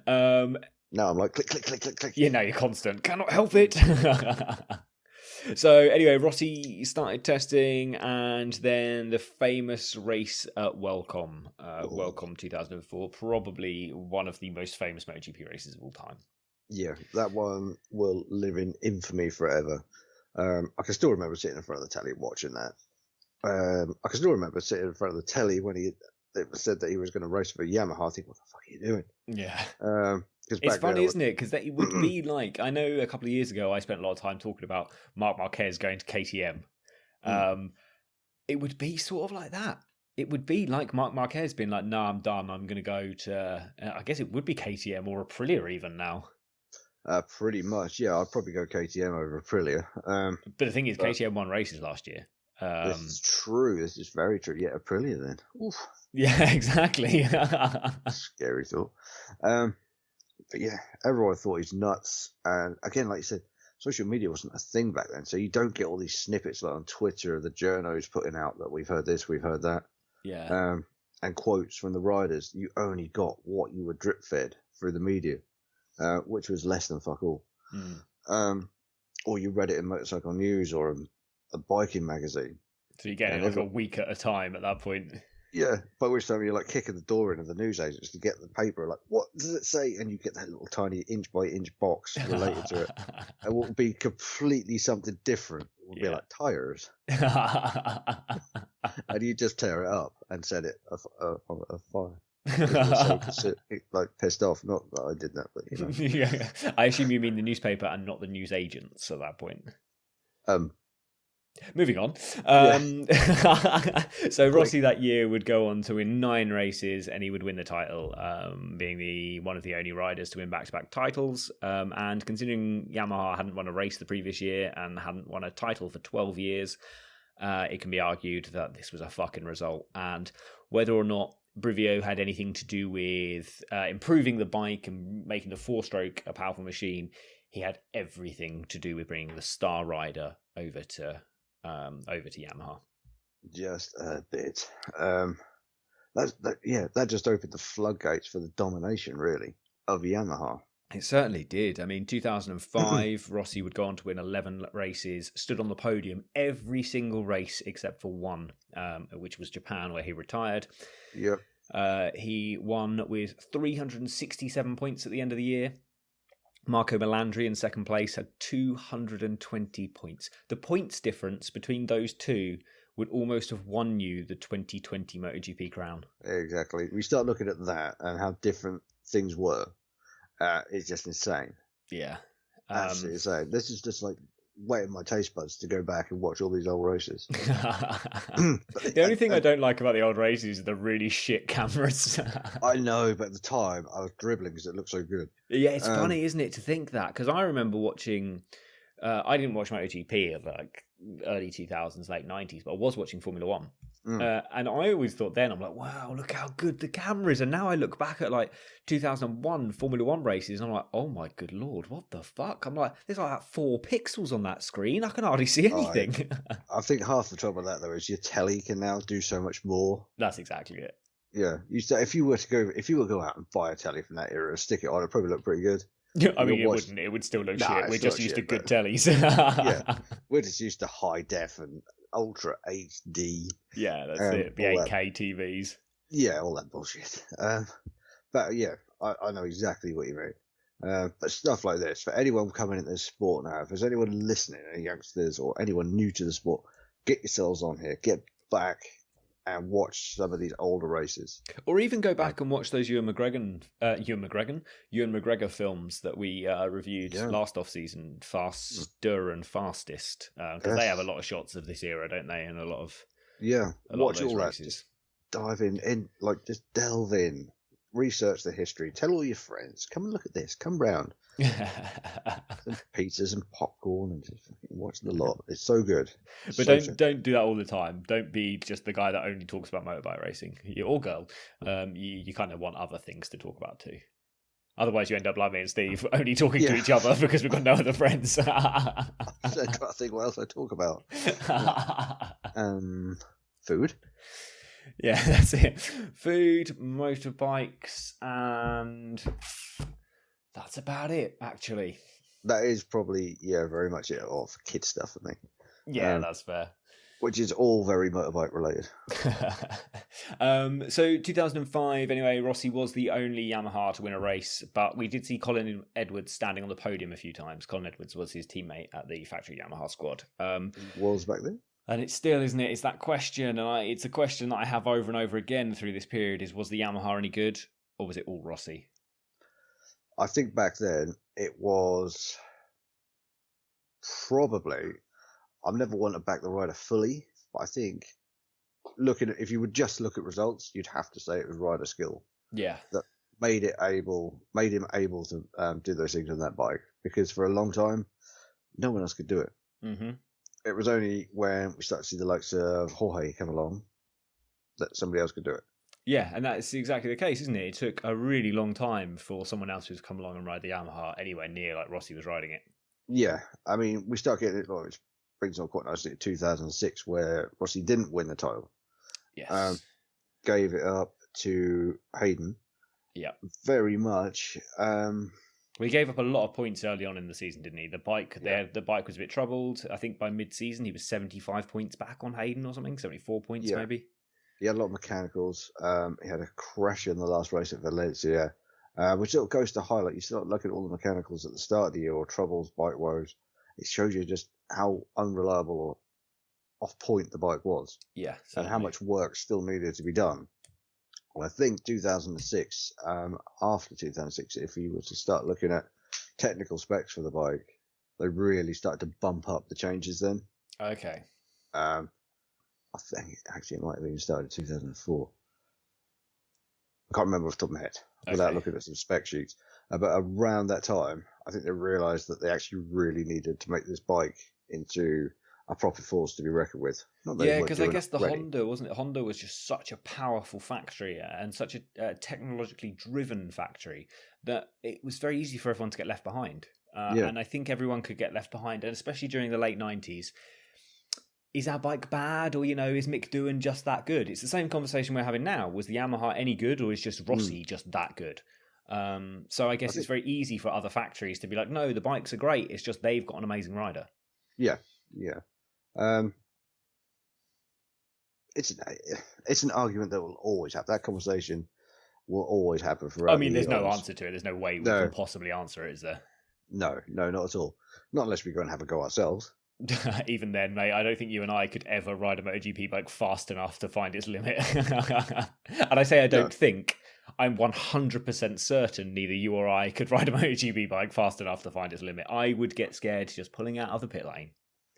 Now I'm like, click, click, click, click, click. Yeah, now you're constant. Cannot help it. So anyway, Rossi started testing, and then the famous race at Welcome, Welcome 2004, probably one of the most famous MotoGP races of all time. Yeah, that one will live in infamy forever. I can still remember sitting in front of the telly watching that. I can still remember sitting in front of the telly when it said that he was going to race for Yamaha. I think, what the fuck are you doing? Yeah. It's funny, isn't it? Because it would be like, I know a couple of years ago I spent a lot of time talking about Marc Marquez going to KTM. It would be sort of like that. It would be like Marc Marquez being like, no, I'm done. I'm going to go to, I guess it would be KTM or Aprilia even now. Pretty much, yeah. I'd probably go KTM over Aprilia. But the thing is, KTM won races last year. This is true. This is very true. Yeah, Aprilia then. Oof. Yeah, exactly. Scary thought. But yeah, everyone thought he's nuts. And again, like you said, social media wasn't a thing back then. So you don't get all these snippets like on Twitter of the journos putting out that we've heard this, we've heard that. Yeah. And quotes from the riders. You only got what you were drip fed through the media, which was less than fuck all. Or you read it in Motorcycle News or a biking magazine. So you get it like a week at a time at that point. Yeah, by which time you're like kicking the door in of the newsagents to get the paper. Like, what does it say? And you get that little tiny inch by inch box related to it. And what would be completely something different would be like tires. And you just tear it up and set it afire. So, like pissed off. Not that I did that, but you know. Yeah. I assume you mean the newspaper and not the news agents at that point. Moving on. So Rossi that year would go on to win 9 races, and he would win the title, being one of the only riders to win back-to-back titles. And considering Yamaha hadn't won a race the previous year and hadn't won a title for 12 years, it can be argued that this was a fucking result. And whether or not Brivio had anything to do with improving the bike and making the 4-stroke a powerful machine, he had everything to do with bringing the star rider over to Yamaha. Just a bit. That just opened the floodgates for the domination, really, of Yamaha. It certainly did. I mean, 2005, Rossi would go on to win 11 races, stood on the podium every single race except for one, which was Japan, where he retired. Yep. He won with 367 points at the end of the year. Marco Melandri in second place had 220 points. The points difference between those two would almost have won you the 2020 MotoGP crown. Exactly. We start looking at that and how different things were. It's just insane. Yeah. Absolutely insane. This is just like wetting my taste buds to go back and watch all these old races. The only thing I don't like about the old races is the really shit cameras. I know, but at the time I was dribbling because it looked so good. Yeah, it's funny, isn't it, to think that? Because I remember watching, I didn't watch MotoGP of like early 2000s, late 90s, but I was watching Formula 1. And I always thought then, I'm like, wow, look how good the camera is. And now I look back at like 2001 Formula One races and I'm like, oh my good Lord, what the fuck? I'm like, there's like 4 pixels on that screen. I can hardly see anything. I think half the trouble with that though is your telly can now do so much more. That's exactly it. Yeah. If you were to go out and buy a telly from that era, stick it on, it'd probably look pretty good. I mean, it wouldn't. It would still look shit. We're just used to good tellies. Yeah. We're just used to high def and ultra HD. Yeah, that's it. The 8K TVs. Yeah, all that bullshit. But yeah, I know exactly what you mean. But stuff like this, for anyone coming into this sport now, if there's anyone listening, any youngsters or anyone new to the sport, get yourselves on here. Get back and watch some of these older races. Or even go back and watch those Ewan McGregor films that we reviewed last off-season, Faster and Fastest, because they have a lot of shots of this era, don't they? And a lot of watch all races. That. Just dive in, like just delve in, research the history, tell all your friends, come and look at this, come round. Some pizzas and popcorn and just watch the lot. It's so good. But don't do that all the time. Don't be just the guy that only talks about motorbike racing, or girl. You kind of want other things to talk about too. Otherwise, you end up like me and Steve, only talking to each other because we've got no other friends. I'm trying to think what else I talk about. Food. Yeah, that's it. Food, motorbikes, and that's about it, actually. That is probably, very much it, all for kid stuff for me. Yeah, that's fair. Which is all very motorbike related. So 2005, anyway, Rossi was the only Yamaha to win a race, but we did see Colin Edwards standing on the podium a few times. Colin Edwards was his teammate at the factory Yamaha squad. Was back then? And it's still, isn't it? It's that question, and it's a question that I have over and over again through this period, is was the Yamaha any good, or was it all Rossi? I think back then it was probably, I've never wanted to back the rider fully, but I think if you would just look at results, you'd have to say it was rider skill. Yeah. That made him able to do those things on that bike, because for a long time, no one else could do it. Mm-hmm. It was only when we started to see the likes of Jorge come along that somebody else could do it. Yeah, and that's exactly the case, isn't it? It took a really long time for someone else to come along and ride the Yamaha anywhere near like Rossi was riding it. Yeah, I mean, we start getting it, which brings on quite nicely to 2006, where Rossi didn't win the title. Yes. Gave it up to Hayden. Yeah. Very much. He gave up a lot of points early on in the season, didn't he? The bike was a bit troubled. I think by mid-season he was 75 points back on Hayden or something, 74 points maybe. He had a lot of mechanicals. He had a crash in the last race at Valencia, which sort of goes to highlight. You start looking at all the mechanicals at the start of the year, or troubles, bike woes. It shows you just how unreliable or off point the bike was. Yeah. Certainly. And how much work still needed to be done. Well, I think 2006, after 2006, if you were to start looking at technical specs for the bike, they really started to bump up the changes then. Okay. I think actually it might have even started in 2004. I can't remember off the top of my head without looking at some spec sheets. But around that time, I think they realised that they actually really needed to make this bike into a proper force to be reckoned with. Because I guess Honda, wasn't it? Honda was just such a powerful factory and such a technologically driven factory that it was very easy for everyone to get left behind. And I think everyone could get left behind, and especially during the late 90s. Is our bike bad, or, is Mick Doohan just that good? It's the same conversation we're having now. Was the Yamaha any good, or is just Rossi just that good? So I guess it's very easy for other factories to be like, no, the bikes are great. It's just they've got an amazing rider. Yeah. It's an argument that will always happen. That conversation will always happen forever. I mean, there's no answer to it. There's no way we can possibly answer it, is there? No, not at all. Not unless we go and have a go ourselves. Even then, mate, I don't think you and I could ever ride a MotoGP bike fast enough to find its limit. And I say I don't think. I'm 100% certain neither you or I could ride a MotoGP bike fast enough to find its limit. I would get scared just pulling out of the pit lane.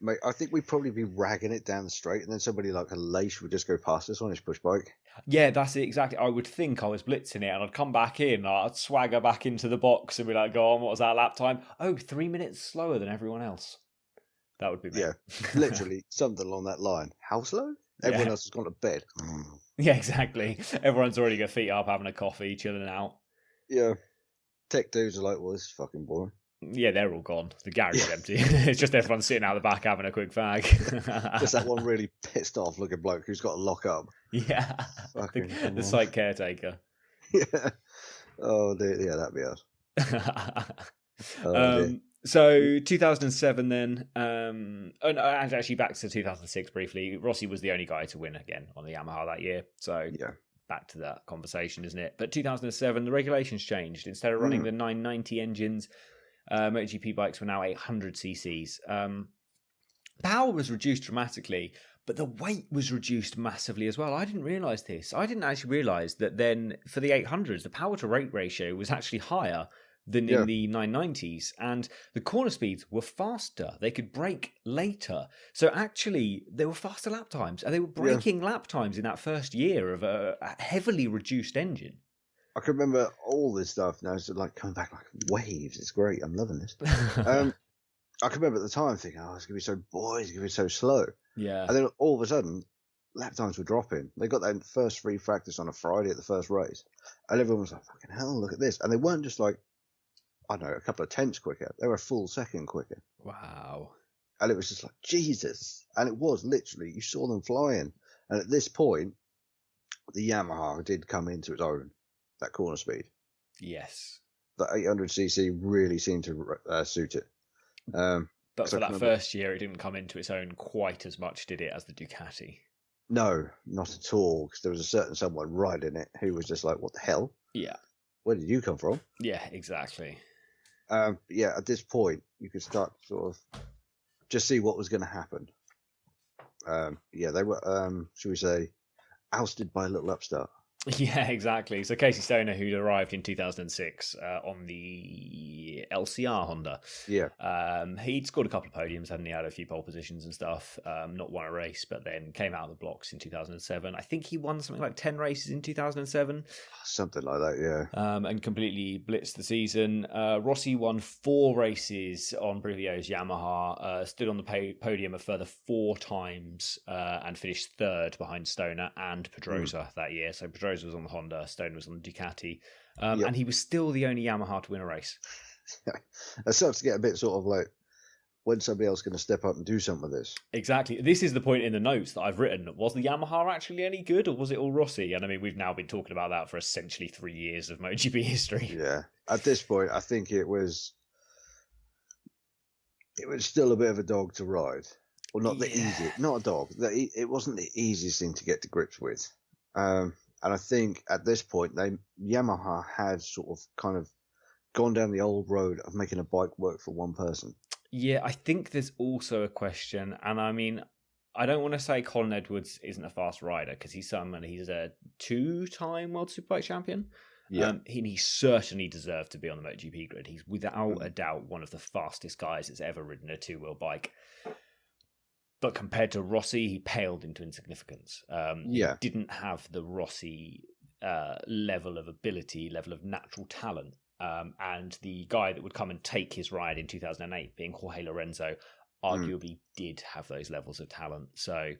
Mate, I think we'd probably be ragging it down the straight, and then somebody like a Leish would just go past us on his push bike. Yeah, that's it, exactly. I would think I was blitzing it, and I'd come back in, I'd swagger back into the box and be like, go on, what was that lap time? Oh, 3 minutes slower than everyone else. That would be me. Yeah, literally something along that line. How slow? Everyone else has gone to bed. Yeah, exactly. Everyone's already got feet up, having a coffee, chilling out. Yeah. Tech dudes are like, well, this is fucking boring. Yeah, they're all gone. The garage is empty. It's just everyone sitting out the back having a quick fag. Just that one really pissed off looking bloke who's got to lock up. Yeah. The site caretaker. Yeah. Oh, dear. Yeah, that'd be us. So 2007 then, and actually back to 2006 briefly, Rossi was the only guy to win again on the Yamaha that year. So back to that conversation, isn't it? But 2007, the regulations changed. Instead of running the 990 engines, MotoGP bikes were now 800 cc's. Power was reduced dramatically, but the weight was reduced massively as well. I didn't realise this. I didn't actually realise that then for the 800s, the power to weight ratio was actually higher than in the 990s, and the corner speeds were faster. They could brake later. So actually, they were faster lap times, and they were breaking lap times in that first year of a heavily reduced engine. I can remember all this stuff now. It's like coming back like waves. It's great. I'm loving this. I can remember at the time thinking, oh, it's going to be so boring. It's going to be so slow. Yeah. And then all of a sudden, lap times were dropping. They got their first free practice on a Friday at the first race. And everyone was like, fucking hell, look at this. And they weren't just like, I don't know, a couple of tenths quicker. They were a full second quicker. Wow. And it was just like, Jesus. And it was literally, you saw them flying. And at this point, the Yamaha did come into its own, that corner speed. Yes. The 800cc really seemed to suit it. But for that first year, it didn't come into its own quite as much, did it, as the Ducati? No, not at all. Because there was a certain someone riding it who was just like, what the hell? Yeah. Where did you come from? Yeah, exactly. Yeah, at this point, you could start to sort of just see what was going to happen. They were, should we say, ousted by a little upstart. Yeah, exactly. So Casey Stoner, who'd arrived in 2006 on the LCR Honda. Yeah. He'd scored a couple of podiums, hadn't he? Had a few pole positions and stuff. Not won a race, but then came out of the blocks in 2007. I think he won something like 10 races in 2007. Something like that, yeah. And completely blitzed the season. Rossi won 4 races on Brivio's Yamaha, stood on the podium a further 4 times, and finished 3rd behind Stoner and Pedrosa that year. So Pedrosa was on the Honda, Stoner was on the Ducati, and he was still the only Yamaha to win a race. It starts to get a bit sort of like, when's somebody else going to step up and do something with this? Exactly. This is the point in the notes that I've written. Was the Yamaha actually any good, or was it all Rossi? And I mean, we've now been talking about that for essentially 3 years of MotoGP history. Yeah. At this point, I think it was still a bit of a dog to ride. Well, not the easiest, not a dog. It wasn't the easiest thing to get to grips with. And I think at this point, Yamaha had sort of kind of gone down the old road of making a bike work for one person. Yeah, I think there's also a question, and I mean, I don't want to say Colin Edwards isn't a fast rider, because he's a 2-time World Superbike champion. Yeah. He certainly deserved to be on the MotoGP grid. He's without a doubt one of the fastest guys that's ever ridden a 2-wheel bike. But compared to Rossi, he paled into insignificance. He didn't have the Rossi level of ability, level of natural talent. And the guy that would come and take his ride in 2008, being Jorge Lorenzo, arguably did have those levels of talent. So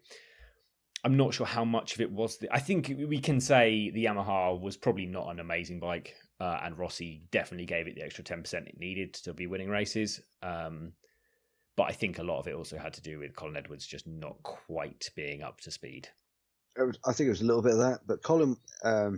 I'm not sure how much of it was. I think we can say the Yamaha was probably not an amazing bike, and Rossi definitely gave it the extra 10% it needed to be winning races. But I think a lot of it also had to do with Colin Edwards just not quite being up to speed. I think it was a little bit of that. But Colin, I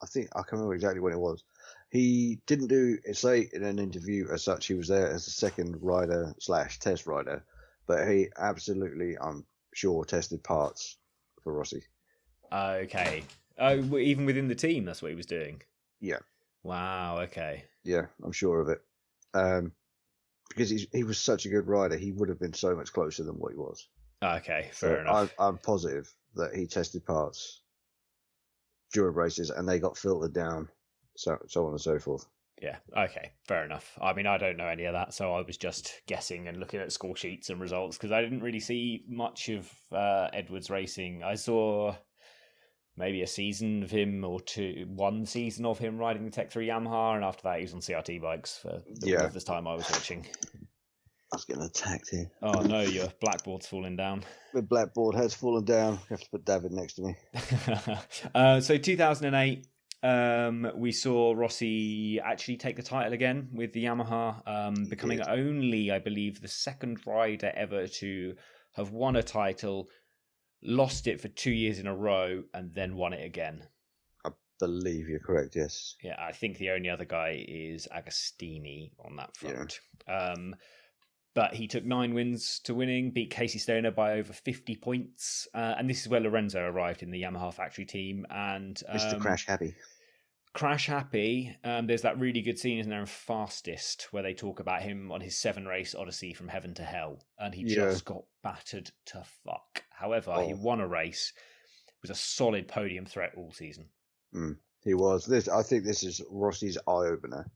can't remember exactly when it was. He didn't say in an interview as such, he was there as a second rider / test rider. But he absolutely, I'm sure, tested parts for Rossi. Okay. Oh, even within the team, that's what he was doing? Yeah. Wow, okay. Yeah, I'm sure of it. Because he was such a good rider, he would have been so much closer than what he was. Okay, fair enough. I'm positive that he tested parts during races and they got filtered down, so on and so forth. Yeah, okay, fair enough. I mean, I don't know any of that, so I was just guessing and looking at score sheets and results, because I didn't really see much of Edwards racing. I saw maybe a season of him or one season of him riding the Tech 3 Yamaha, and after that he was on CRT bikes for the longest time I was watching. I was getting attacked here. Oh no, your blackboard's falling down. The blackboard has fallen down. I have to put David next to me. So 2008, we saw Rossi actually take the title again with the Yamaha, becoming only, I believe, the second rider ever to have won a title, lost it for 2 years in a row, and then won it again. I believe you're correct, yes. Yeah, I think the only other guy is Agostini on that front. Yeah. But he took 9 wins to winning, beat Casey Stoner by over 50 points. And this is where Lorenzo arrived in the Yamaha factory team. And Mr. Crash Happy. Crash Happy. There's that really good scene, isn't there, in Fastest, where they talk about him on his 7-race odyssey from heaven to hell. And he just got battered to fuck. However, he won a race. Was a solid podium threat all season. He was. I think this is Rossi's eye-opener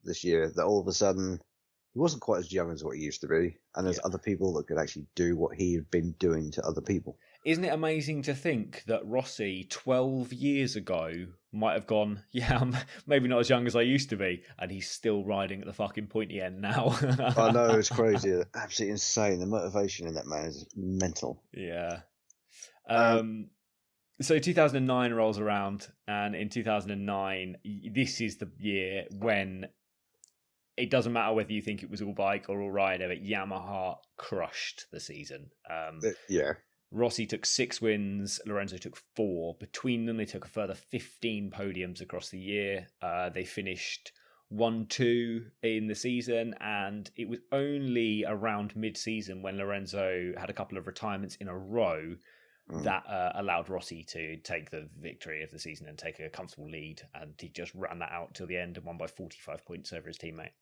this year, that all of a sudden he wasn't quite as young as what he used to be, and there's other people that could actually do what he had been doing to other people. Isn't it amazing to think that Rossi 12 years ago might have gone, I'm maybe not as young as I used to be, and he's still riding at the fucking pointy end now. I know, it's crazy. Absolutely insane. The motivation in that man is mental. Yeah. So 2009 rolls around, and in 2009, this is the year when it doesn't matter whether you think it was all bike or all rider, but Yamaha crushed the season. Rossi took 6 wins, Lorenzo took 4. Between them, they took a further 15 podiums across the year. They finished 1-2 in the season, and it was only around mid-season when Lorenzo had a couple of retirements in a row that allowed Rossi to take the victory of the season and take a comfortable lead, and he just ran that out till the end and won by 45 points over his teammate.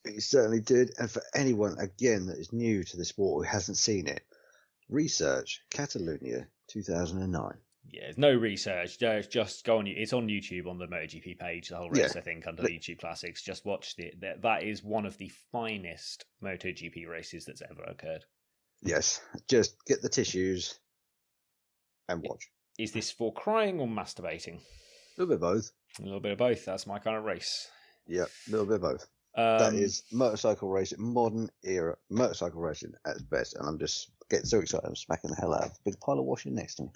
He certainly did, and for anyone, again, that is new to the sport who hasn't seen it, research Catalunya 2009. Yeah, there's no research. Just go on. It's on YouTube on the MotoGP page. The whole race, I think, under the YouTube Classics. Just watch it. That is one of the finest MotoGP races that's ever occurred. Yes, just get the tissues and watch. Is this for crying or masturbating? A little bit of both. A little bit of both. That's my kind of race. Yeah, a little bit of both. That is motorcycle racing, modern era motorcycle racing at its best, and I'm just getting so excited. I'm smacking the hell out of a big pile of washing next to me.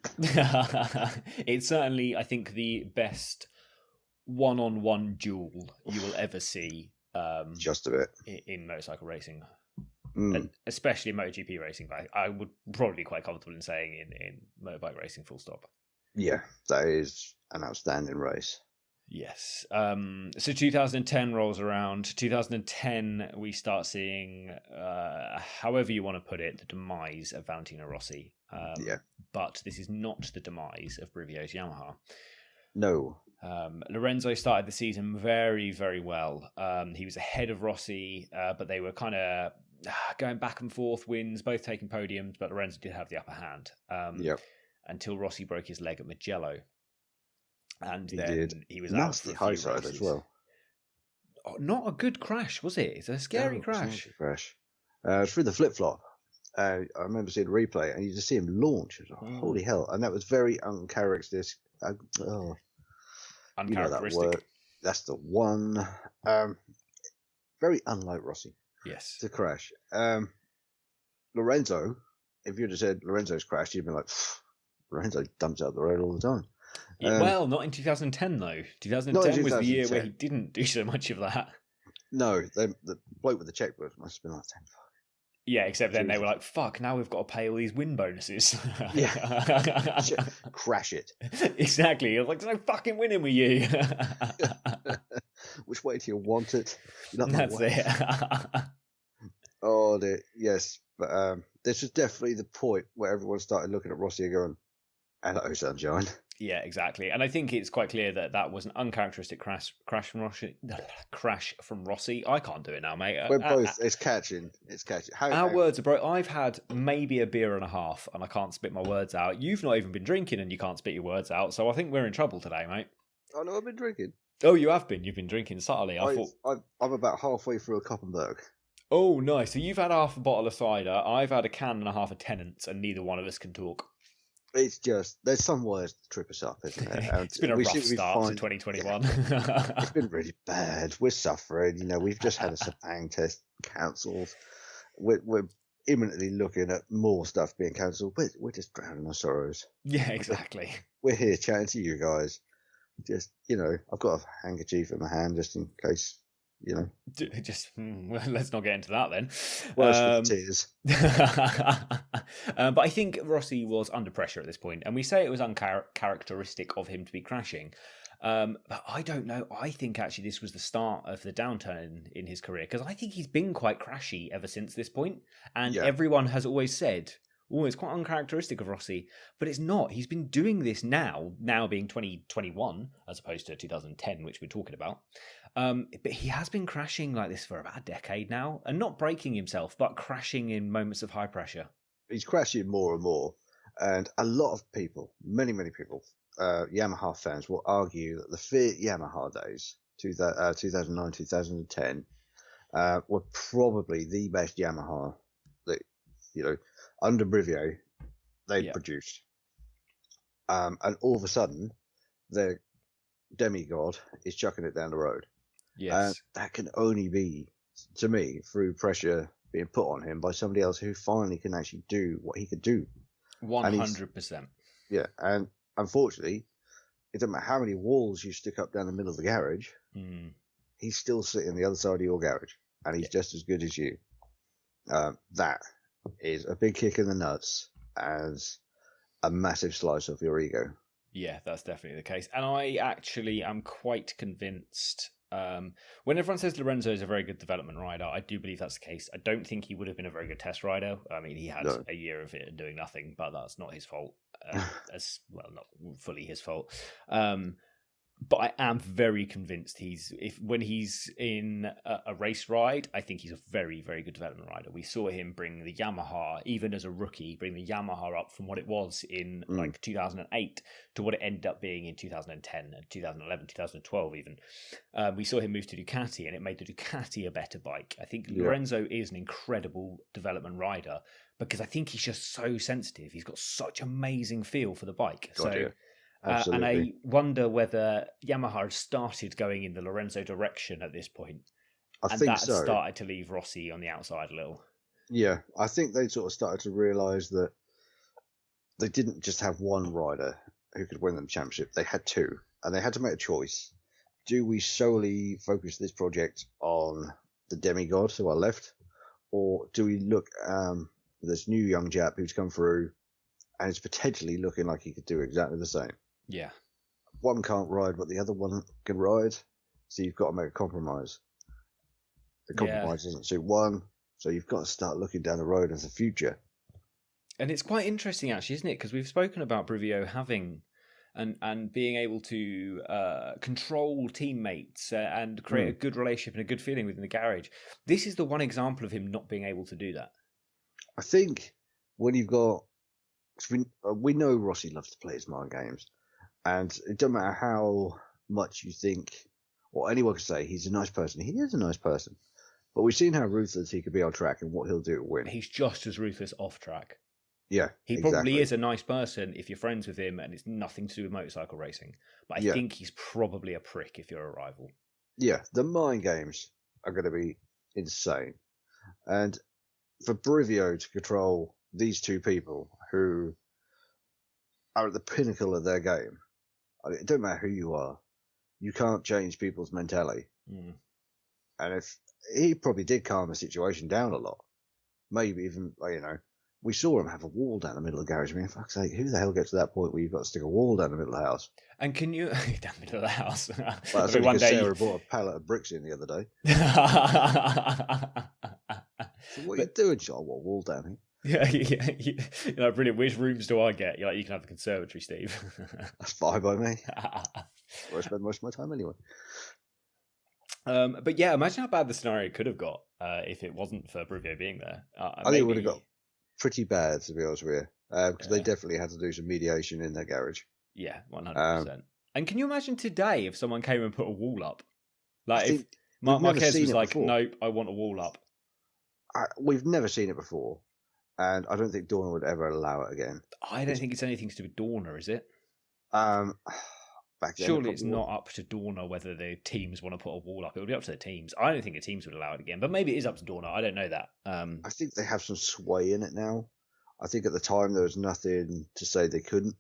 It's certainly, I think, the best one-on-one duel you will ever see. Just a bit in motorcycle racing, and especially in MotoGP racing. But I would probably be quite comfortable in saying in motorbike racing, full stop. Yeah, that is an outstanding race. Yes. So 2010 rolls around. 2010, we start seeing, however you want to put it, the demise of Valentino Rossi. But this is not the demise of Brivio's Yamaha. No. Lorenzo started the season very, very well. He was ahead of Rossi, but they were kind of going back and forth, wins, both taking podiums, but Lorenzo did have the upper hand. Until Rossi broke his leg at Mugello. And he was out for a few races as well. Oh, not a good crash, was it? It's a scary crash. Through the flip-flop. I remember seeing a replay, and you just see him launch. Holy hell. And that was very uncharacteristic. Uncharacteristic. You know that word. That's the one. Very unlike Rossi. Yes. To crash. Lorenzo, if you'd have said Lorenzo's crashed, you'd be like, Lorenzo dumps out the road all the time. Well, not in 2010 though. 2010 was the year where he didn't do so much of that. No, the bloke with the checkbook must have been like, fuck. Yeah, except then they were like, fuck, now we've got to pay all these win bonuses. Crash it. Exactly. I was like, there's no fucking winning with you. Which way do you want it? That's it. Oh, yes. But this was definitely the point where everyone started looking at Rossi and going, hello, sunshine. Yeah, exactly. And I think it's quite clear that was an uncharacteristic crash from Rossi. I can't do it now, mate. We're both. It's catching. Our words are broke. I've had maybe a beer and a half, and I can't spit my words out. You've not even been drinking, and you can't spit your words out. So I think we're in trouble today, mate. Oh no, I've been drinking. Oh, you have been. You've been drinking subtly. I'm about halfway through a Koppenberg. Oh, nice. So you've had half a bottle of cider. I've had a can and a half of Tennent's, and neither one of us can talk. It's just, there's some words to trip us up, isn't it? It's been a rough start to 2021. It's been really bad. We're suffering. We've just had a Sepang test cancelled. we're imminently looking at more stuff being cancelled. We're just drowning our sorrows. Yeah, exactly. We're here chatting to you guys. Just, I've got a handkerchief in my hand just in case, Just well, let's not get into that then. Worse with tears. But I think Rossi was under pressure at this point, and we say it was uncharacteristic of him to be crashing. But I don't know. I think actually this was the start of the downturn in his career, because I think he's been quite crashy ever since this point, and everyone has always said, "Oh, it's quite uncharacteristic of Rossi," but it's not. He's been doing this now being 2021 as opposed to 2010, which we're talking about. But he has been crashing like this for about a decade now, and not breaking himself, but crashing in moments of high pressure. He's crashing more and more, and a lot of people, many people, Yamaha fans will argue that the Fiat Yamaha days, 2009, 2010, were probably the best Yamaha that, under Brivio, they'd produced. And all of a sudden, their demigod is chucking it down the road. Yes. That can only be, to me, through pressure being put on him by somebody else who finally can actually do what he could do. 100%. Yeah, and unfortunately, it doesn't matter how many walls you stick up down the middle of the garage, he's still sitting on the other side of your garage, and he's just as good as you. That is a big kick in the nuts as a massive slice of your ego. Yeah, that's definitely the case. And I actually am quite convinced. When everyone says Lorenzo is a very good development rider, I do believe that's the case. I don't think he would have been a very good test rider. I mean, he had a year of it doing nothing, but that's not his fault. As well, not fully his fault. But I am very convinced when he's in a race ride, I think he's a very, very good development rider. We saw him bring the Yamaha, even as a rookie, bring the Yamaha up from what it was in like 2008 to what it ended up being in 2010, 2011, 2012 even. We saw him move to Ducati, and it made the Ducati a better bike. I think Lorenzo is an incredible development rider because I think he's just so sensitive. He's got such amazing feel for the bike. And I wonder whether Yamaha has started going in the Lorenzo direction at this point. I think that so. Started to leave Rossi on the outside a little. Yeah, I think they sort of started to realise that they didn't just have one rider who could win them championship. They had two, and they had to make a choice. Do we solely focus this project on the demigods who are left, or do we look at this new young Jap who's come through and is potentially looking like he could do exactly the same? Yeah. One can't ride what the other one can ride, so you've got to make a compromise. The compromise doesn't suit one, so you've got to start looking down the road as a future. And it's quite interesting, actually, isn't it? Because we've spoken about Brivio having and being able to control teammates and create a good relationship and a good feeling within the garage. This is the one example of him not being able to do that. I think when you've got... We know Rossi loves to play his mind games. And it doesn't matter how much you think, or anyone can say he's a nice person. He is a nice person. But we've seen how ruthless he could be on track and what he'll do to win. He's just as ruthless off track. Yeah, he probably is a nice person if you're friends with him and it's nothing to do with motorcycle racing. But I think he's probably a prick if you're a rival. Yeah, the mind games are going to be insane. And for Brivio to control these two people who are at the pinnacle of their game, it don't matter who you are, you can't change people's mentality. And if he probably did calm the situation down a lot, maybe even, we saw him have a wall down the middle of the garage. I mean, fuck's sake, who the hell gets to that point where you've got to stick a wall down the middle of the house? And can you down the middle of the house? Well, that's because Sarah brought a pallet of bricks in the other day. So what are you doing, John? What, wall down here? Yeah, brilliant. Which rooms do I get? You're like, you can have the conservatory, Steve. That's fine by me. Where I spend most of my time anyway. But yeah, imagine how bad the scenario could have got if it wasn't for Brivio being there. I think it would have got pretty bad, to be honest with you, because they definitely had to do some mediation in their garage. Yeah, 100%. And can you imagine today if someone came and put a wall up? Like if Marquez was like, nope, I want a wall up. We've never seen it before, and I don't think Dorna would ever allow it again. I don't think it's anything to do with Dorna, is it? back then. Surely it's not up to Dorna whether the teams want to put a wall up. It would be up to the teams. I don't think the teams would allow it again, but maybe it is up to Dorna. I don't know that. I think they have some sway in it now. I think at the time there was nothing to say they couldn't.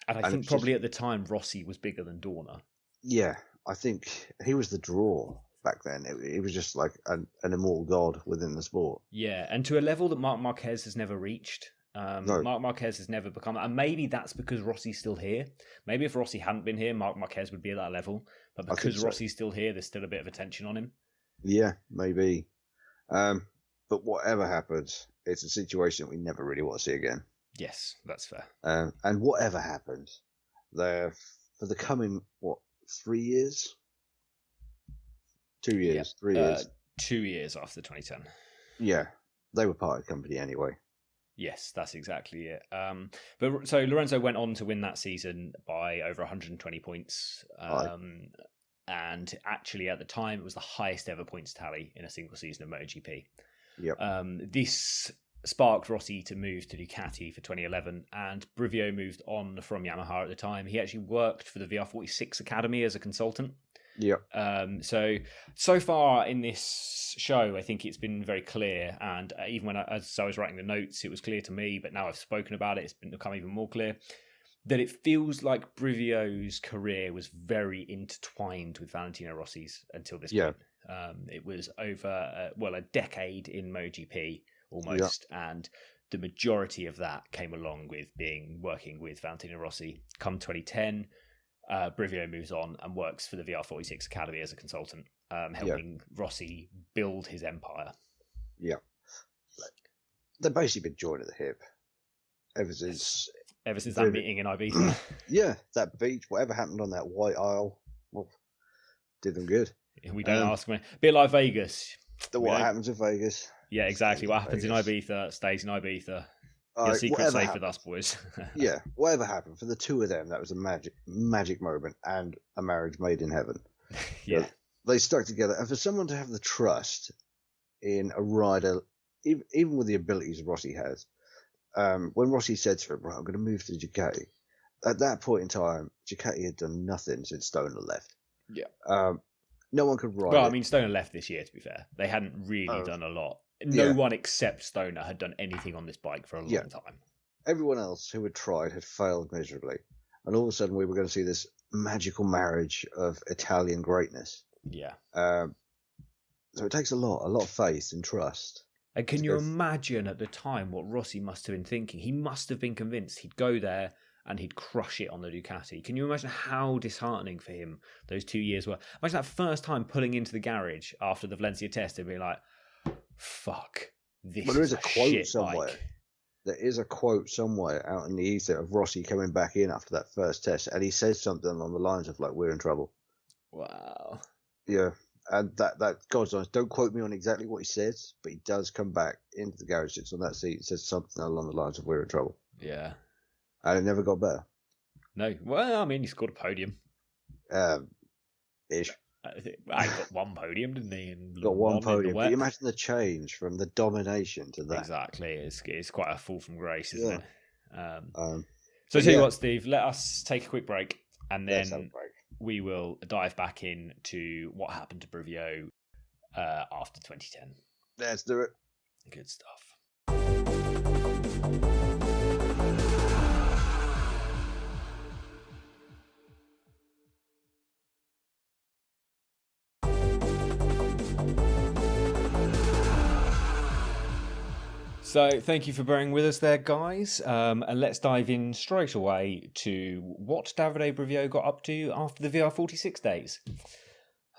And I think probably at the time Rossi was bigger than Dorna. Yeah, I think he was the draw back then. He was just like an immortal god within the sport. Yeah, and to a level that Marc Marquez has never reached. No. Marc Marquez has never become, and maybe that's because Rossi's still here. Maybe if Rossi hadn't been here, Marc Marquez would be at that level. But because Rossi's still here, there's still a bit of attention on him. Yeah, maybe. But whatever happens, it's a situation we never really want to see again. Yes, that's fair. And whatever happens, for the coming 3 years, 2 years, 3 years, 2 years after 2010. Yeah, they were part of the company anyway. Yes, that's exactly it. But so Lorenzo went on to win that season by over 120 points. And actually, at the time, it was the highest ever points tally in a single season of MotoGP. Yep. This sparked Rossi to move to Ducati for 2011, and Brivio moved on from Yamaha at the time. He actually worked for the VR46 Academy as a consultant. Yeah. So far in this show, I think it's been very clear, and even as I was writing the notes, it was clear to me, but now I've spoken about it, it's become even more clear, that it feels like Brivio's career was very intertwined with Valentino Rossi's until this point. It was over, a decade in MotoGP almost, and the majority of that came along with working with Valentino Rossi. Come 2010, Brivio moves on and works for the VR46 Academy as a consultant, helping Rossi build his empire. Yeah. They've basically been joined at the hip ever since that meeting in Ibiza. Yeah, that beach, whatever happened on that white isle, did them good. We don't ask them. A bit like Vegas. What happens in Vegas. Yeah, exactly. What happens in Ibiza stays in Ibiza. Your secret's safe with us, boys. Yeah, whatever happened, for the two of them, that was a magic moment and a marriage made in heaven. Yeah. They stuck together. And for someone to have the trust in a rider, even with the abilities Rossi has, when Rossi said to him, right, I'm going to move to Ducati, at that point in time, Ducati had done nothing since Stoner left. Yeah. No one could ride Well, I mean, Stoner left this year, to be fair. They hadn't really done a lot. No one except Stoner had done anything on this bike for a long time. Everyone else who had tried had failed miserably. And all of a sudden, we were going to see this magical marriage of Italian greatness. Yeah. So it takes a lot of faith and trust. And can you imagine at the time what Rossi must have been thinking? He must have been convinced he'd go there and he'd crush it on the Ducati. Can you imagine how disheartening for him those 2 years were? Imagine that first time pulling into the garage after the Valencia test and being like, fuck, this is a quote somewhere. Bike. There is a quote somewhere out in the ether of Rossi coming back in after that first test, and he says something along the lines of, like, we're in trouble. Wow. Yeah, and that God's honest, don't quote me on exactly what he says, but he does come back into the garage, sits on that seat, says something along the lines of we're in trouble. Yeah. And it never got better. No. Well, I mean, he scored a podium. Ish. I got one podium, didn't he? And got one podium. But you imagine the change from the domination to that. Exactly. It's quite a fall from grace, isn't it? So tell you what, Steve, let us take a quick break, and then we will dive back into what happened to Brivio after 2010. Let's do it. Good stuff. So thank you for bearing with us there, guys. And let's dive in straight away to what Davide Brivio got up to after the VR46 days.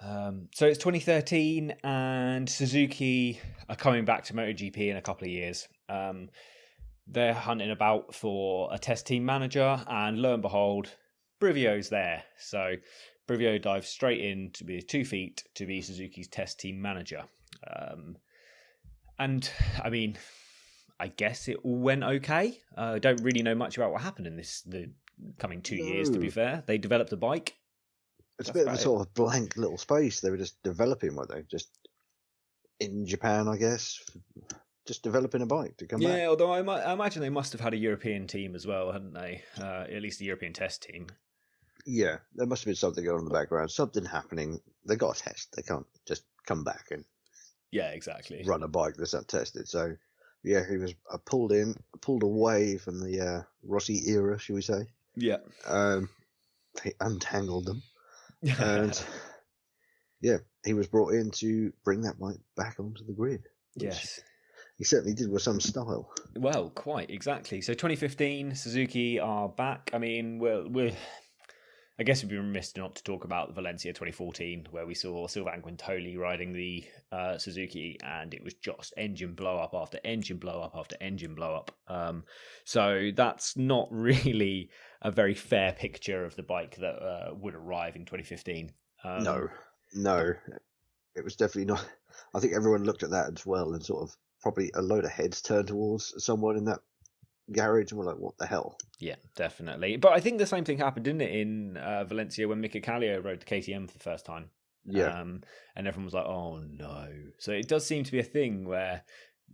So it's 2013 and Suzuki are coming back to MotoGP in a couple of years. They're hunting about for a test team manager, and lo and behold, Brivio's there. So Brivio dives straight in to be 2 feet to be Suzuki's test team manager. And I mean, I guess it all went okay. Don't really know much about what happened in the coming 2 years, to be fair. They developed a bike. It's a bit of a sort of blank little space. They were just developing, weren't they? Just in Japan, I guess. Just developing a bike to come back. Yeah, although I imagine they must have had a European team as well, hadn't they? At least a European test team. Yeah, there must have been something going on in the background, something happening. They got a test. They can't just come back and Yeah, exactly. run a bike that's untested. So, yeah, he was pulled away from the Rossi era, shall we say? Yeah. He untangled them, and yeah, he was brought in to bring that bike back onto the grid. Yes. He certainly did with some style. Well, quite exactly. So 2015, Suzuki are back. I mean, we're I guess we'd be remiss not to talk about Valencia 2014, where we saw Sylvain Guintoli riding the Suzuki, and it was just engine blow up after engine blow up after engine blow up. So that's not really a very fair picture of the bike that would arrive in 2015. No, it was definitely not. I think everyone looked at that as well, and sort of probably a load of heads turned towards someone in that garage and were like, what the hell? Yeah, definitely. But I think the same thing happened, didn't it, in Valencia when Mika Kallio rode the KTM for the first time? Yeah. And everyone was like, oh no. So it does seem to be a thing where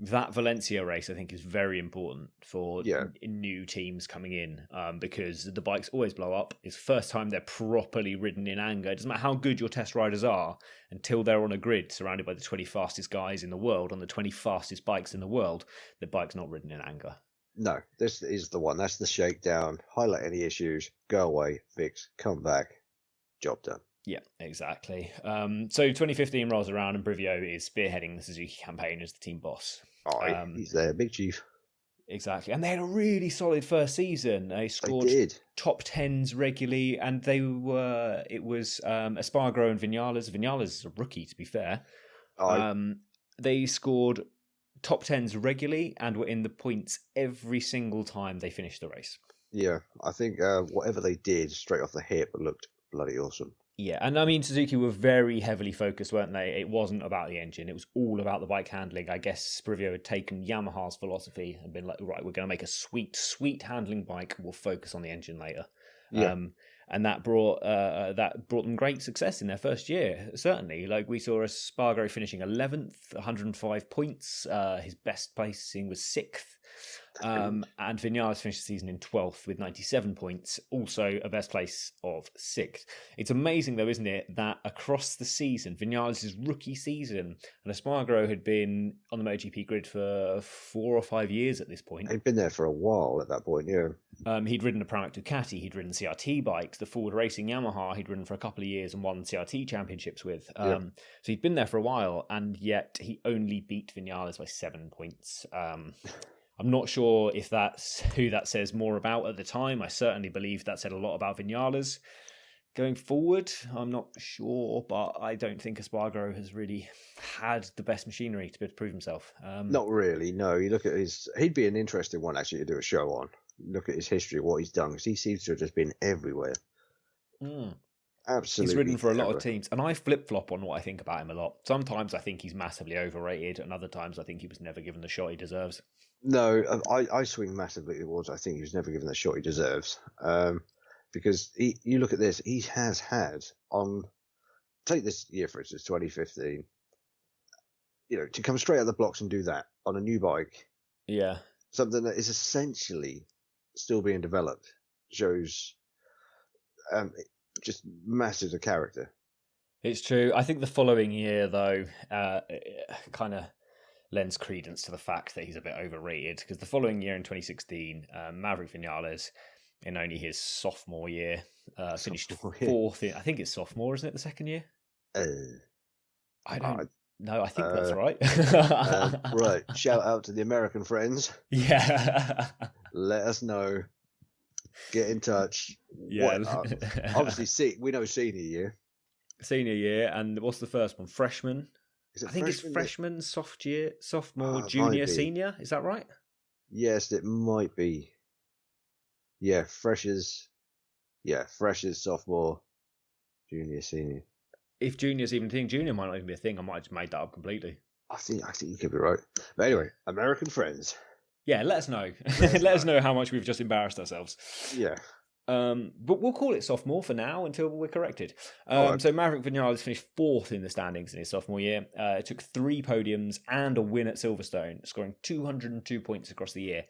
that Valencia race, I think, is very important for new teams coming in, because the bikes always blow up. It's the first time they're properly ridden in anger. It doesn't matter how good your test riders are until they're on a grid surrounded by the 20 fastest guys in the world on the 20 fastest bikes in the world. The bike's not ridden in anger. No, this is the one. That's the shakedown. Highlight any issues, go away, fix, come back, job done. Yeah, exactly. So 2015 rolls around and Brivio is spearheading the Suzuki campaign as the team boss. He's there, big chief. Exactly. And they had a really solid first season. They scored top 10s regularly, and it was Espargaro and Vinales. Vinales is a rookie, to be fair. They scored top 10s regularly and were in the points every single time they finished the race. Yeah, I think whatever they did straight off the hip looked bloody awesome. Yeah, and I mean, Suzuki were very heavily focused, weren't they? It wasn't about the engine. It was all about the bike handling. I guess Brivio had taken Yamaha's philosophy and been like, right, we're going to make a sweet handling bike. We'll focus on the engine later. Yeah. And that brought them great success in their first year, certainly. Like, we saw Espargaro finishing 11th, 105 points. His best placing was 6th. And Vinales finished the season in 12th with 97 points, also a best place of 6th. It's amazing, though, isn't it, that across the season, Vinales' rookie season, and Espargaro had been on the MotoGP grid for 4 or 5 years at this point. He'd been there for a while at that point, yeah. He'd ridden a Pramac Ducati, he'd ridden CRT bikes, the Ford Racing Yamaha he'd ridden for a couple of years and won CRT championships with. So he'd been there for a while, and yet he only beat Vinales by 7 points. I'm not sure if that's who that says more about at the time. I certainly believe that said a lot about Vinales. Going forward, I'm not sure, but I don't think Espargaro has really had the best machinery to be able to prove himself. Not really, no. You look at he'd be an interesting one actually to do a show on. Look at his history, what he's done, because he seems to have just been everywhere. Absolutely. He's ridden for a lot of teams, and I flip-flop on what I think about him a lot. Sometimes I think he's massively overrated, and other times I think he was never given the shot he deserves. No, I swing massively towards I think he was never given the shot he deserves. Because you look at this, he has had take this year for instance, 2015, to come straight out of the blocks and do that on a new bike. Yeah. Something that is essentially still being developed shows just massive of character. It's true. I think the following year, though, kind of lends credence to the fact that he's a bit overrated, because the following year in 2016, Maverick Vinales, in only his sophomore year, finished 4th. I think it's sophomore, isn't it? The second year? I don't know. I think that's right. Right. Shout out to the American friends. Yeah. Let us know. Get in touch. Yeah. Obviously, we know senior year. Senior year, and what's the first one? Freshman. I think it's freshman, sophomore, junior, senior. Is that right? Yes, it might be. Yeah, freshers, sophomore, junior, senior. If junior's even a thing, junior might not even be a thing. I might have just made that up completely. I think you could be right. But anyway, American friends. Yeah, let us know. Let us know how much we've just embarrassed ourselves. Yeah. But we'll call it sophomore for now until we're corrected. So Maverick Vinales finished 4th in the standings in his sophomore year. It took 3 podiums and a win at Silverstone, scoring 202 points across the year.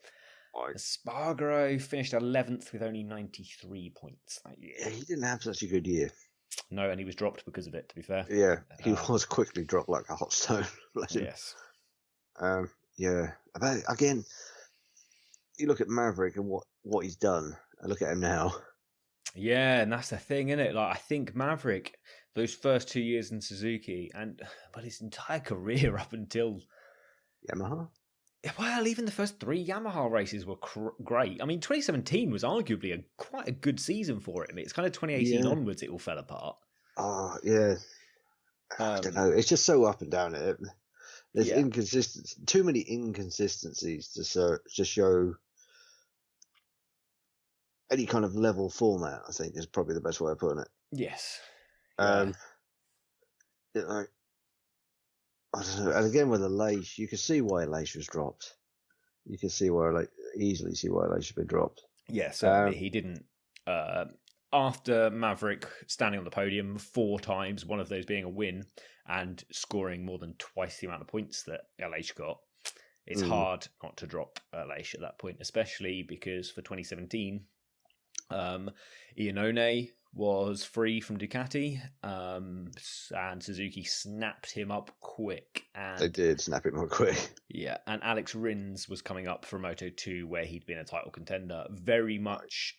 Right. Spargaro finished 11th with only 93 points that year. Yeah, he didn't have such a good year. No, and he was dropped because of it, to be fair. Yeah, he was quickly dropped like a hot stone. Bless him. Yes. Yeah. Again, you look at Maverick and what he's done, and look at him now. Yeah, and that's the thing, isn't it? Like, I think Maverick, those first 2 years in Suzuki, but his entire career up until Yamaha. Well, even the first 3 Yamaha races were great. I mean, 2017 was arguably quite a good season for him. It's kind of 2018 onwards it all fell apart. Oh, yeah. I don't know. It's just so up and down. There's inconsistency, too many inconsistencies to show any kind of level format, I think is probably the best way of putting it. Yes. I don't know. And again, with Aleix, you can see why Aleix was dropped. You can easily see why Aleix has been dropped. Yeah, certainly. He didn't. After Maverick standing on the podium 4 times, one of those being a win, and scoring more than twice the amount of points that Aleix got, it's hard not to drop Aleix at that point, especially because for 2017, Iannone was free from Ducati, and Suzuki snapped him up quick. And they did snap him up quick. Yeah, and Alex Rins was coming up from Moto2, where he'd been a title contender, very much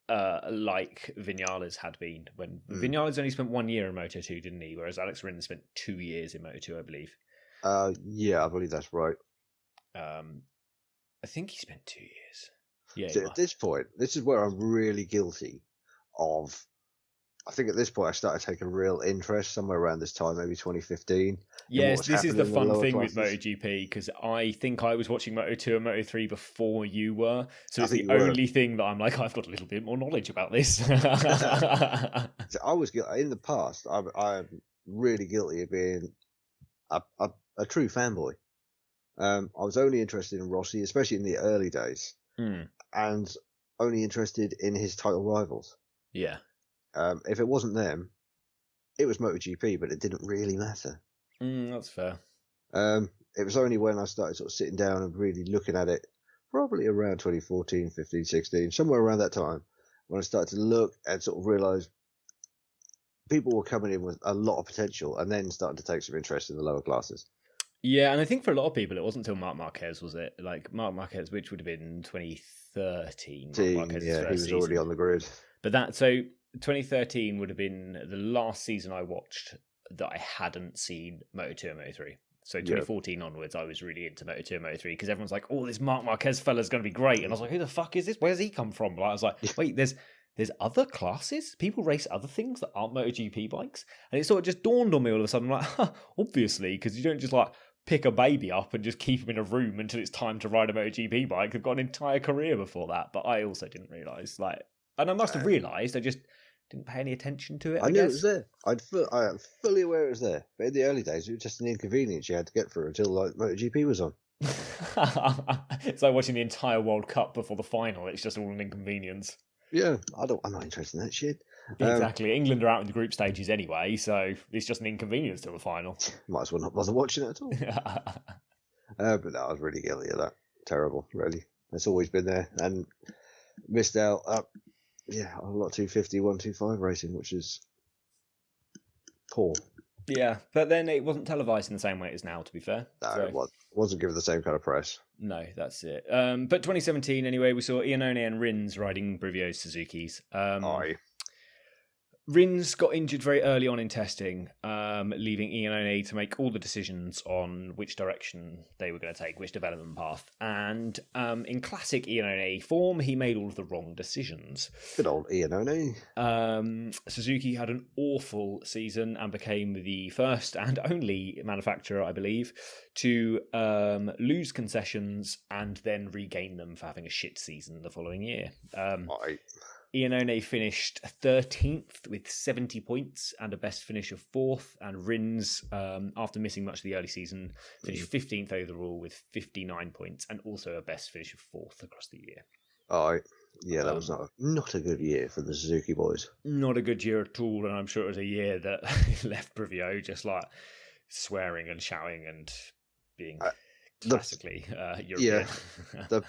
like Vinales had been. When Vinales only spent 1 year in Moto2, didn't he? Whereas Alex Rins spent 2 years in Moto2, I believe. Yeah, I believe that's right. I think he spent 2 years. Yeah. So at this point, this is where I'm really guilty of. I think at this point I started taking real interest somewhere around this time, maybe 2015. Yes, this is the fun thing with MotoGP, because I think I was watching Moto2 and Moto3 before you were. So it's the only thing that I'm like, I've got a little bit more knowledge about this. So I was in the past. I'm really guilty of being a true fanboy. I was only interested in Rossi, especially in the early days, and only interested in his title rivals. Yeah. If it wasn't them, it was MotoGP, but it didn't really matter. That's fair. It was only when I started sort of sitting down and really looking at it, probably around 2014, 15, 16, somewhere around that time, when I started to look and sort of realise people were coming in with a lot of potential and then starting to take some interest in the lower classes. Yeah, and I think for a lot of people, it wasn't until Marc Marquez, was it? Like Marc Marquez, which would have been 2013. Yeah, he was already on the grid. But so 2013 would have been the last season I watched that I hadn't seen Moto2 and Moto3. So 2014 onwards, I was really into Moto2 and Moto3 because everyone's like, "Oh, this Marc Marquez fella's going to be great," and I was like, "Who the fuck is this? Where's he come from?" Like, I was like, "Wait, there's other classes? People race other things that aren't MotoGP bikes?" And it sort of just dawned on me all of a sudden, like, obviously, because you don't just like pick a baby up and just keep him in a room until it's time to ride a MotoGP bike. They've got an entire career before that. But I also didn't realise, and I must have realised, I just didn't pay any attention to it. I knew it was there. I am fully aware it was there. But in the early days, it was just an inconvenience you had to get through until MotoGP was on. It's like watching the entire World Cup before the final. It's just all an inconvenience. Yeah, I'm not interested in that shit. Exactly. England are out in the group stages anyway, so it's just an inconvenience till the final. Might as well not bother watching it at all. But no, I was really guilty of that. Terrible, really. It's always been there. And missed out a lot 250, 125 racing, which is poor. Yeah, but then it wasn't televised in the same way it is now, to be fair. No, it wasn't given the same kind of press. No, that's it. But 2017, anyway, we saw Iannone and Rins riding Brivio's Suzukis. Rins got injured very early on in testing, leaving Iannone to make all the decisions on which direction they were going to take, which development path. And in classic Iannone form, he made all of the wrong decisions. Good old Iannone. Suzuki had an awful season and became the first and only manufacturer, I believe, to lose concessions and then regain them for having a shit season the following year. Iannone finished 13th with 70 points and a best finish of 4th, and Rins, after missing much of the early season, finished 15th overall with 59 points and also a best finish of 4th across the year. That was not a good year for the Suzuki boys. Not a good year at all, and I'm sure it was a year that left Brivio just like swearing and shouting and being classically European. Yeah,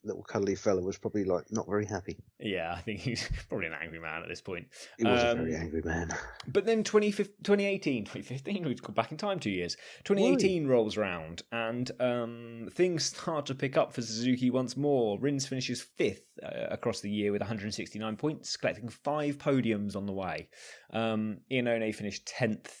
little cuddly fella was probably like not very happy. Yeah, I think he's probably an angry man at this point. He was a very angry man. But then 2015, we've gone back in time 2 years. 2018 rolls around, and things start to pick up for Suzuki once more. Rins finishes 5th across the year with 169 points, collecting 5 podiums on the way. Iannone finished 10th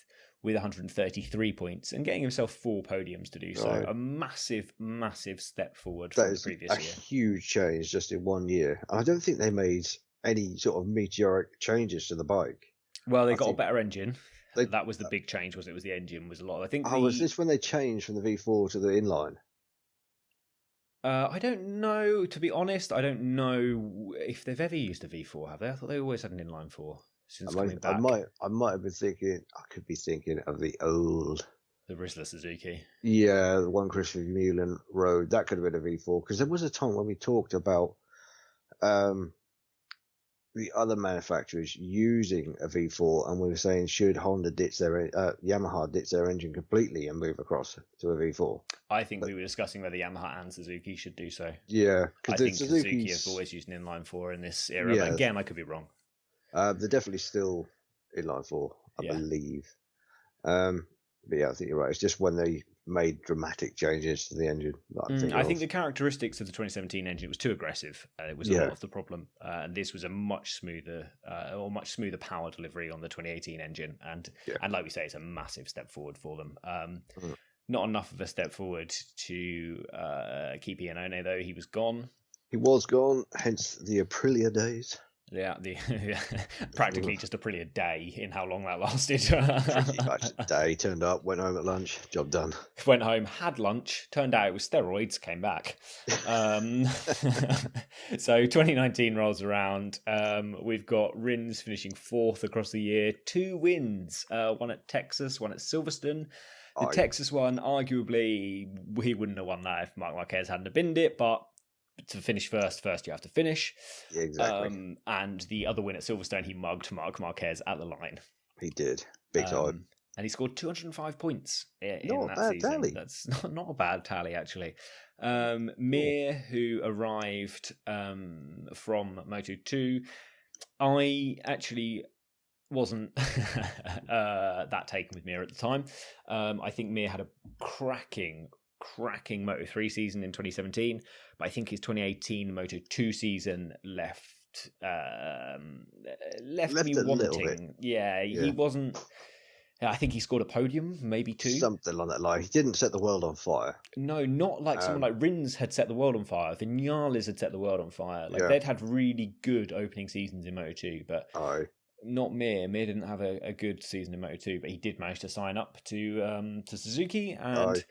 with 133 points and getting himself 4 podiums to do so. Right. A massive, massive step forward from the previous year. That is a huge change just in 1 year. I don't think they made any sort of meteoric changes to the bike. Well, they got a better engine. That was the big change, wasn't it? Was the engine was a lot. I think. Was this when they changed from the V4 to the inline? I don't know. To be honest, I don't know if they've ever used a V4. Have they? I thought they always had an inline 4 since coming back. I might have been thinking. I could be thinking of the Rizzler Suzuki. Yeah, the one Christopher Mullen rode. That could have been a V4 because there was a time when we talked about the other manufacturers using a V4, and we were saying should Yamaha ditch their engine completely and move across to a V4. I think we were discussing whether Yamaha and Suzuki should do so. Yeah, I think Suzuki have always used an inline 4 in this era. Yeah, but again, I could be wrong. They're definitely still inline 4, I believe. But yeah, I think you're right. It's just when they made dramatic changes to the engine. I think the characteristics of the 2017 engine, it was too aggressive. It was a lot of the problem. And this was a much smoother power delivery on the 2018 engine. And like we say, it's a massive step forward for them. Not enough of a step forward to keep Iannone, though. He was gone. He was gone, hence the Aprilia days. Yeah, practically just a Aprilia day in how long that lasted. Pretty much a day. Turned up, went home at lunch, job done. Went home, had lunch, turned out it was steroids, came back. So 2019 rolls around. We've got Rins finishing 4th across the year. 2 wins, one at Texas, one at Silverstone. The Texas one, arguably, he wouldn't have won that if Marc Marquez hadn't have binned it, but to finish first you have to finish. Yeah, exactly. And the other win at Silverstone, he mugged Marc Marquez at the line. He did. Big time. And he scored 205 points in not that season. Tally. That's not a bad tally, actually. Mir, who arrived from Moto2, I actually wasn't that taken with Mir at the time. I think Mir had a cracking Moto3 season in 2017, but I think his 2018 Moto2 season left me wanting. Yeah, he wasn't. I think he scored a podium, maybe 2. Something like that. Like he didn't set the world on fire. No, not like someone like Rins had set the world on fire. Vinales had set the world on fire. Like they'd had really good opening seasons in Moto2, but not Mir. Mir didn't have a good season in Moto2, but he did manage to sign up to Suzuki and.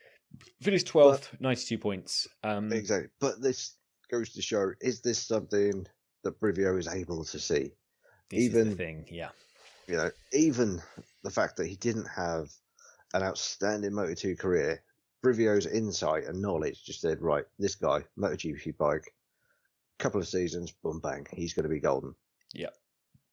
Finished 12th, 92 points. Exactly. But this goes to show, is this something that Brivio is able to see? This is the thing, yeah. You know, even the fact that he didn't have an outstanding Moto2 career, Brivio's insight and knowledge just said, right, this guy, MotoGP bike, couple of seasons, boom, bang, he's going to be golden. Yeah.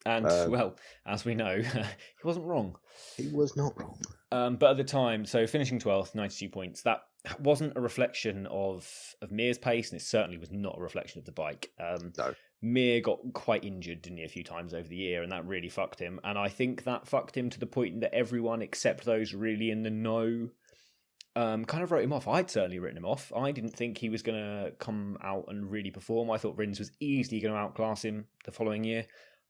And, well, as we know, he wasn't wrong. He was not wrong. But at the time, so finishing 12th, 92 points, that wasn't a reflection of Mir's pace, and it certainly was not a reflection of the bike. No. Mir got quite injured, didn't he, a few times over the year, and that really fucked him. And I think that fucked him to the point that everyone, except those really in the know, kind of wrote him off. I'd certainly written him off. I didn't think he was going to come out and really perform. I thought Rins was easily going to outclass him the following year.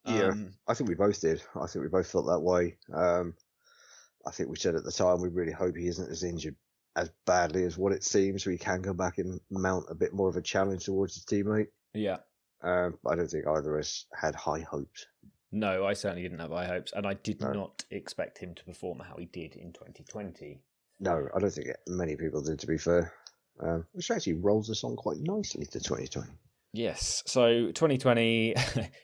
Yeah, I think we both did. I think we both felt that way. I think we said at the time we really hope he isn't as injured as badly as what it seems, so he can go back and mount a bit more of a challenge towards his teammate. Yeah. I don't think either of us had high hopes. No, I certainly didn't have high hopes, and I did not expect him to perform how he did in 2020. No, I don't think many people did, to be fair. Which actually rolls us on quite nicely to 2020. Yes, so 2020,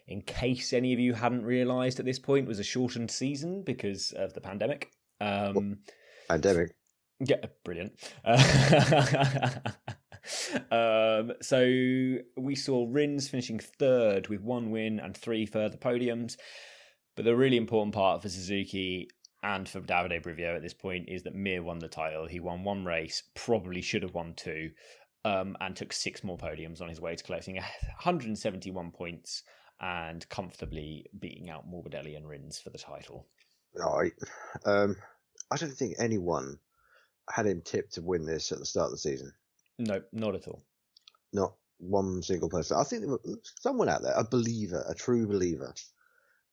in case any of you hadn't realised at this point, was a shortened season because of the pandemic. Pandemic? Yeah, brilliant. So we saw Rins finishing 3rd with 1 win and 3 further podiums. But the really important part for Suzuki and for Davide Brivio at this point is that Mir won the title. He won 1 race, probably should have won 2. and took 6 more podiums on his way to collecting 171 points and comfortably beating out Morbidelli and Rins for the title. Right. I don't think anyone had him tipped to win this at the start of the season. No, not at all. Not one single person. I think someone out there, a believer, a true believer,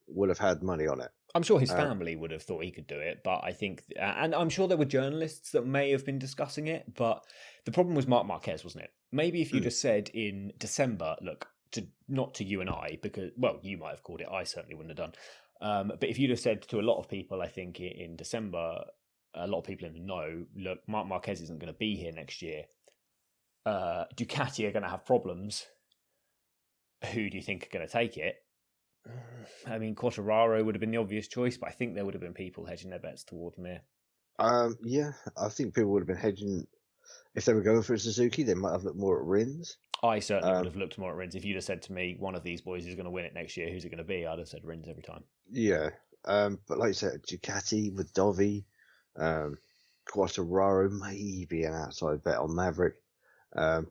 would have had money on it. I'm sure his family would have thought he could do it, but I think, and I'm sure there were journalists that may have been discussing it, but the problem was Marc Marquez, wasn't it? Maybe if you just said in December, look, not to you and I, because, well, you might have called it, I certainly wouldn't have done. But if you'd have said to a lot of people, I think in December, a lot of people in the know, look, Marc Marquez isn't going to be here next year. Ducati are going to have problems. Who do you think are going to take it? I mean, Quartararo would have been the obvious choice, but I think there would have been people hedging their bets towards Mir. Yeah, I think people would have been hedging. If they were going for a Suzuki, they might have looked more at Rins. I certainly would have looked more at Rins. If you'd have said to me, one of these boys is going to win it next year, who's it going to be? I'd have said Rins every time. Yeah, but like you said, Ducati with Dovi, Quartararo, maybe an outside bet on Maverick. But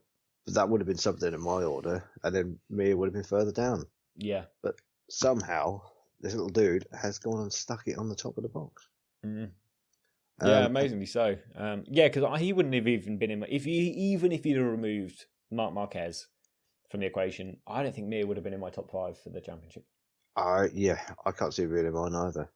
that would have been something in my order, and then Mir would have been further down. Yeah. But somehow, this little dude has gone and stuck it on the top of the box. Mm. Yeah, amazingly so. Yeah, because he wouldn't have even been in. Even if you'd have removed Marc Marquez from the equation, I don't think Mir would have been in my top 5 for the championship. Yeah, I can't see it being in mine either.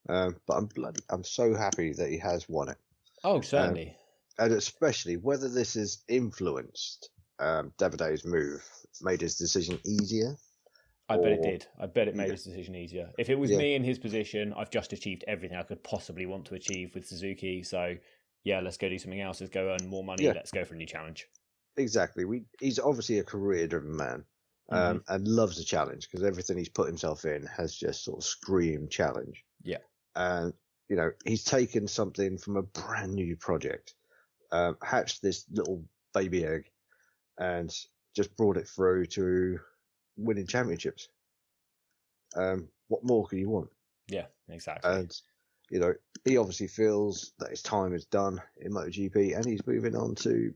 But I'm so happy that he has won it. Oh, certainly. And especially whether this has influenced Davide's move, made his decision easier. I bet it did. I bet it made his decision easier. If it was me in his position, I've just achieved everything I could possibly want to achieve with Suzuki. So, yeah, let's go do something else. Let's go earn more money. Yeah. Let's go for a new challenge. Exactly. He's obviously a career-driven man and loves a challenge because everything he's put himself in has just sort of screamed challenge. Yeah. And, he's taken something from a brand new project, hatched this little baby egg and just brought it through to winning championships. What more can you want? Yeah, exactly. And he obviously feels that his time is done in MotoGP, and he's moving on to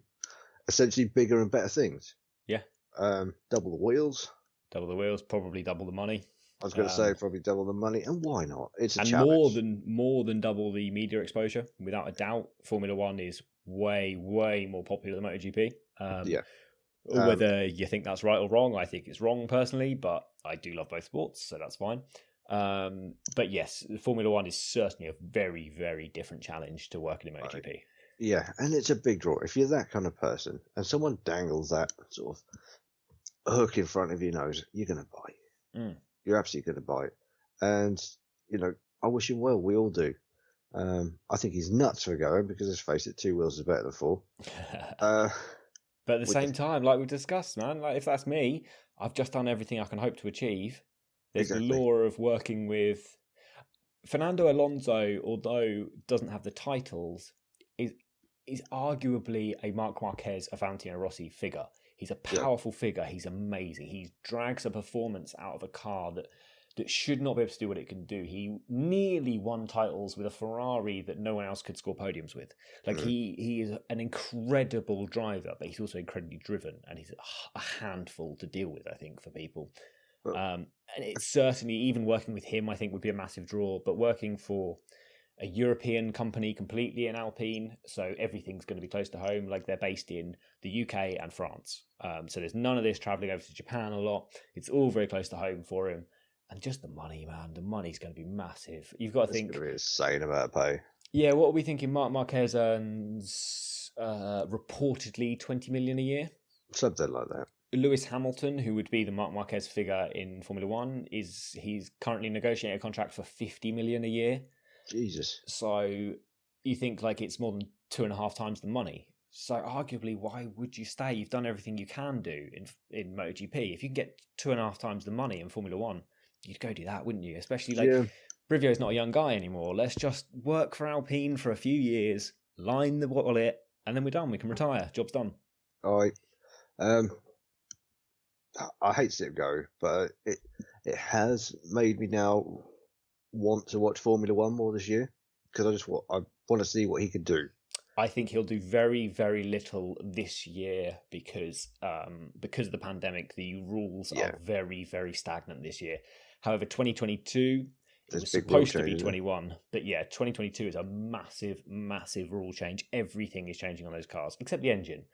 essentially bigger and better things. Yeah. Double the wheels, probably double the money. I was going to say probably double the money, and why not? It's a and challenge. more than double the media exposure, without a doubt. Formula One is way more popular than MotoGP. Yeah. Whether you think that's right or wrong, I think it's wrong personally, but I do love both sports, so that's fine. But yes, Formula One is certainly a very, very different challenge to working in MotoGP. Right. Yeah, and it's a big draw. If you're that kind of person and someone dangles that sort of hook in front of your nose, you're going to buy it. You're absolutely going to buy it. And, I wish him well. We all do. I think he's nuts for going because, let's face it, 2 wheels is better than 4. But at the same time, like we discussed, man, like if that's me, I've just done everything I can hope to achieve. There's the lure of working with Fernando Alonso, although doesn't have the titles, is arguably a Marc Marquez, a Valentino Rossi figure. He's a powerful figure. He's amazing. He drags a performance out of a car that should not be able to do what it can do. He nearly won titles with a Ferrari that no one else could score podiums with. Like he is an incredible driver, but he's also incredibly driven, and he's a handful to deal with, I think, for people. And it's certainly, even working with him, I think would be a massive draw, but working for a European company completely in Alpine, so everything's going to be close to home. Like they're based in the UK and France. So there's none of this traveling over to Japan a lot. It's all very close to home for him. And just the money, man. The money's going to be massive. You've got to think... It's going to be insane about pay. Yeah, what are we thinking? Marc Marquez earns reportedly $20 million a year? Something like that. Lewis Hamilton, who would be the Marc Marquez figure in Formula One, he's currently negotiating a contract for $50 million a year. Jesus. So you think like it's more than 2.5 times the money. So arguably, why would you stay? You've done everything you can do in MotoGP. If you can get 2.5 times the money in Formula One, you'd go do that, wouldn't you? Especially Brivio's not a young guy anymore. Let's just work for Alpine for a few years, line the wallet, and then we're done. We can retire. Job's done. All right. I hate to see it go, but it has made me now want to watch Formula One more this year because I want to see what he can do. I think he'll do very, very little this year because of the pandemic. The rules are very, very stagnant this year. However, 2022, it was supposed to be 21, but yeah, 2022 is a massive, massive rule change. Everything is changing on those cars except the engine,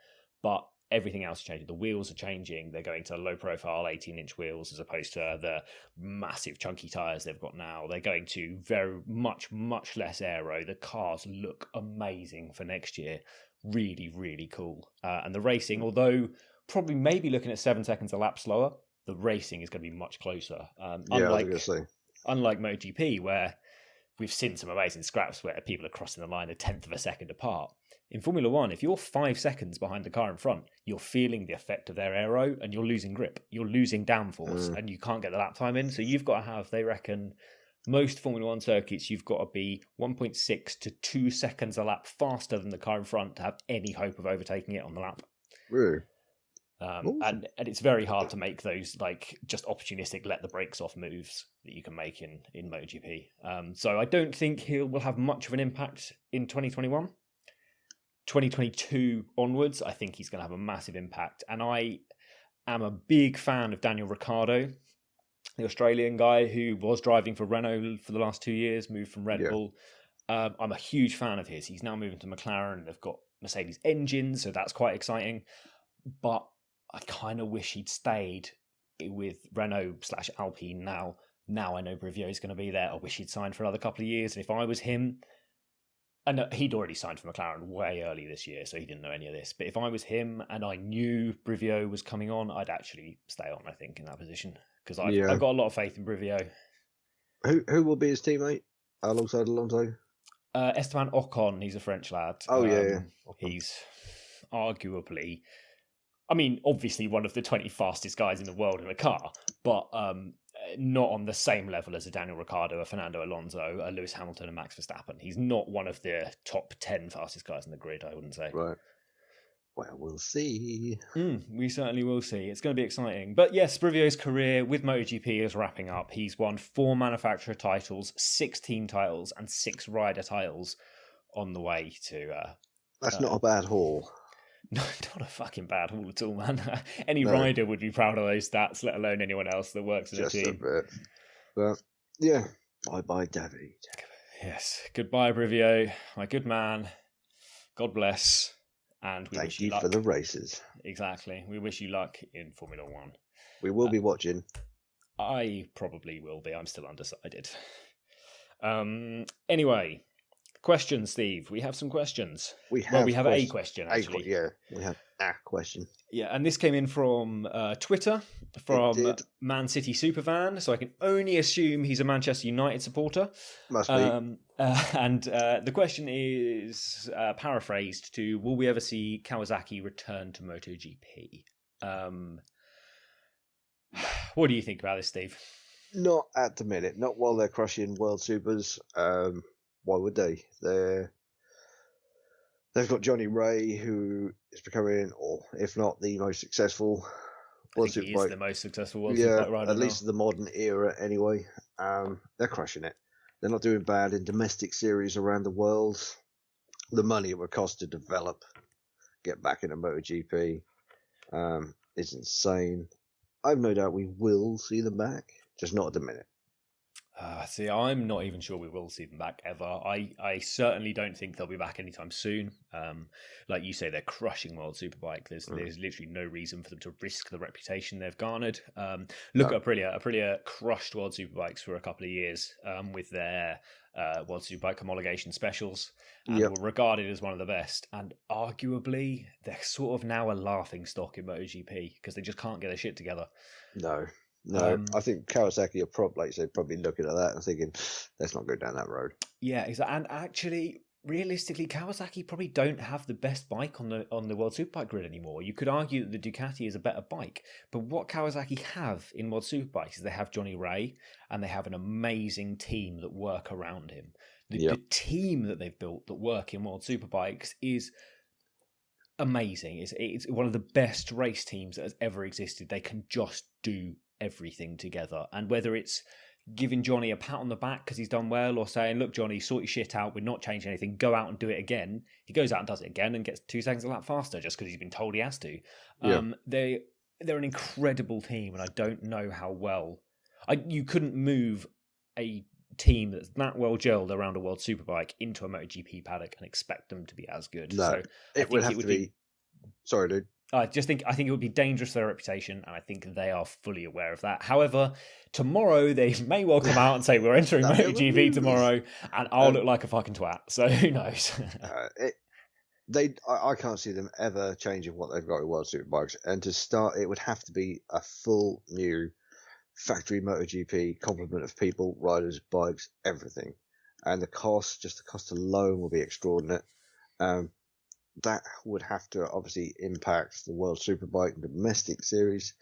but everything else is changing. The wheels are changing. They're going to low profile 18-inch wheels as opposed to the massive chunky tires they've got now. They're going to very much, much less aero. The cars look amazing for next year. Really, really cool. And the racing, although probably maybe looking at 7 seconds a lap slower, the racing is going to be much closer. I was going to say. Unlike MotoGP, where we've seen some amazing scraps where people are crossing the line a tenth of a second apart. In Formula One, if you're 5 seconds behind the car in front, you're feeling the effect of their aero and you're losing grip. You're losing downforce and you can't get the lap time in. So you've got to have, they reckon, most Formula One circuits, you've got to be 1.6 to 2 seconds a lap faster than the car in front to have any hope of overtaking it on the lap. Really? And it's very hard to make those like just opportunistic let the brakes off moves that you can make in MotoGP. So I don't think will have much of an impact in 2021. 2022 onwards, I think he's going to have a massive impact. And I am a big fan of Daniel Ricciardo, the Australian guy who was driving for Renault for the last 2 years, moved from Red Bull. I'm a huge fan of his. He's now moving to McLaren. They've got Mercedes engines, so that's quite exciting. But I kind of wish he'd stayed with Renault/Alpine now. Now I know Brivio is going to be there. I wish he'd signed for another couple of years. And if I was him, and he'd already signed for McLaren way early this year, so he didn't know any of this. But if I was him and I knew Brivio was coming on, I'd actually stay on, I think, in that position. Because I've got a lot of faith in Brivio. Who will be his teammate alongside Alonso? Esteban Ocon, he's a French lad. He's arguably... I mean, obviously one of the 20 fastest guys in the world in a car, but not on the same level as a Daniel Ricciardo, a Fernando Alonso, a Lewis Hamilton, and Max Verstappen. He's not one of the top 10 fastest guys in the grid, I wouldn't say. Right. Well, we'll see. We certainly will see. It's going to be exciting. But yes, Brivio's career with MotoGP is wrapping up. He's won 4 manufacturer titles, 6 team titles, and 6 rider titles on the way to... That's not a bad haul. Not a fucking bad haul at all, man. Any rider would be proud of those stats, let alone anyone else that works in a team. Just a bit. But, yeah. Bye-bye, David. Yes. Goodbye, Brivio. My good man. God bless. And we wish you luck. Thank you for the races. Exactly. We wish you luck in Formula One. We will be watching. I probably will be. I'm still undecided. Anyway... Questions, Steve. We have some questions. We have a question, actually. We have a question. Yeah, and this came in from Twitter, from Man City Supervan, so I can only assume he's a Manchester United supporter. Must be. And the question is paraphrased to, will we ever see Kawasaki return to MotoGP? What do you think about this, Steve? Not at the minute. Not while they're crushing World Supers. Why would they? They've got Johnny Ray, who is becoming, or if not the most successful World Superbike. He is the most successful World Superbike rider at least in the modern era anyway. They're crushing it. They're not doing bad in domestic series around the world. The money it would cost to develop, get back into MotoGP, is insane. I have no doubt we will see them back, just not at the minute. See, I'm not even sure we will see them back ever. I certainly don't think they'll be back anytime soon. Like you say, they're crushing World Superbike. There's literally no reason for them to risk the reputation they've garnered. Look at Aprilia. Aprilia crushed World Superbikes for a couple of years with their World Superbike homologation specials and were regarded as one of the best. And arguably, they're sort of now a laughing stock in MotoGP because they just can't get their shit together. No, I think Kawasaki are probably looking at that and thinking, let's not go down that road. Yeah, exactly. And actually, realistically, Kawasaki probably don't have the best bike on the World Superbike grid anymore. You could argue that the Ducati is a better bike, but what Kawasaki have in World Superbikes is they have Johnny Ray and they have an amazing team that work around him. The team that they've built that work in World Superbikes is amazing. It's one of the best race teams that has ever existed. They can just do everything together, and whether it's giving Johnny a pat on the back because he's done well, or saying, look, Johnny, sort your shit out, we're not changing anything, go out and do it again. He goes out and does it again and gets 2 seconds a lap faster just because he's been told he has to. Yeah. They're an incredible team, and I don't know how well... you couldn't move a team that's that well gelled around a World Superbike into a MotoGP paddock and expect them to be as good. No, So it would have to be... Sorry, dude. I think it would be dangerous for their reputation, and I think they are fully aware of that. However, tomorrow they may well come out and say we're entering MotoGP tomorrow, and I'll look like a fucking twat. So who knows? I can't see them ever changing what they've got with World Superbikes. And to start, it would have to be a full new factory MotoGP, complement of people, riders, bikes, everything. And the cost alone will be extraordinary. That would have to obviously impact the World Superbike domestic series.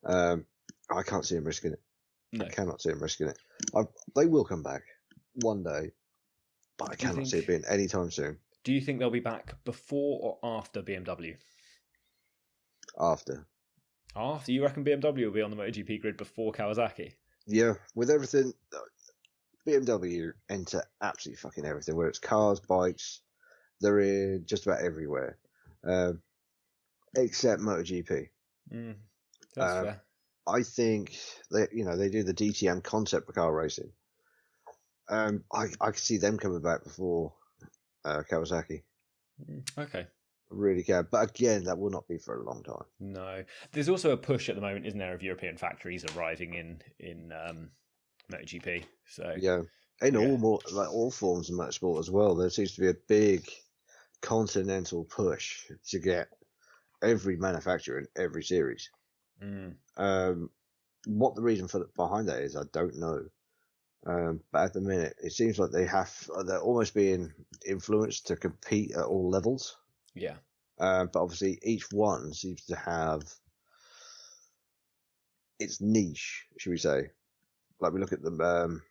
I can't see them risking it. No. I cannot see them risking it. They will come back one day, but I cannot see it being anytime soon. Do you think they'll be back before or after BMW? After. After? You reckon BMW will be on the MotoGP grid before Kawasaki? Yeah, with everything, BMW enter absolutely fucking everything, whether it's cars, bikes. They're in just about everywhere, except MotoGP. That's fair. I think they do the DTM concept car racing. I could see them coming back before Kawasaki. Okay. Really can, but again, that will not be for a long time. No, there's also a push at the moment, isn't there, of European factories arriving in MotoGP? So yeah, in all forms of motorsport as well, there seems to be a big continental push to get every manufacturer in every series. What the reason behind that is, I don't know. But at the minute, it seems like they're almost being influenced to compete at all levels. Yeah. But obviously, each one seems to have its niche, should we say? Like we look at the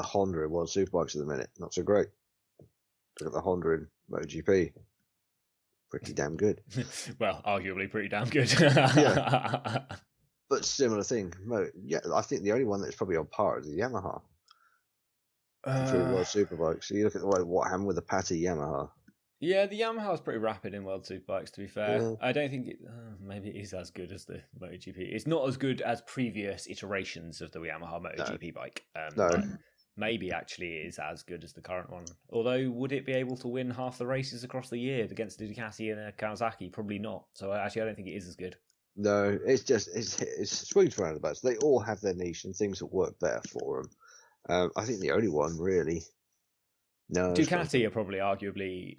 Honda in World Superbikes at the minute, not so great. Look at the Honda in MotoGP, pretty damn good. Well, arguably pretty damn good. Yeah. But similar thing. Yeah, I think the only one that's probably on par is the Yamaha. Through World Superbikes. So you look at what happened with the Patty Yamaha. Yeah, the Yamaha's pretty rapid in World Superbikes, to be fair. Yeah. I don't think maybe it is as good as the MotoGP. It's not as good as previous iterations of the Yamaha MotoGP bike. No. Maybe actually it is as good as the current one. Although, would it be able to win half the races across the year against the Ducati and a Kawasaki? Probably not. So actually, I don't think it is as good. No, it's swings roundabouts. They all have their niche and things that work better for them. I think the only one really. No, Ducati are probably arguably,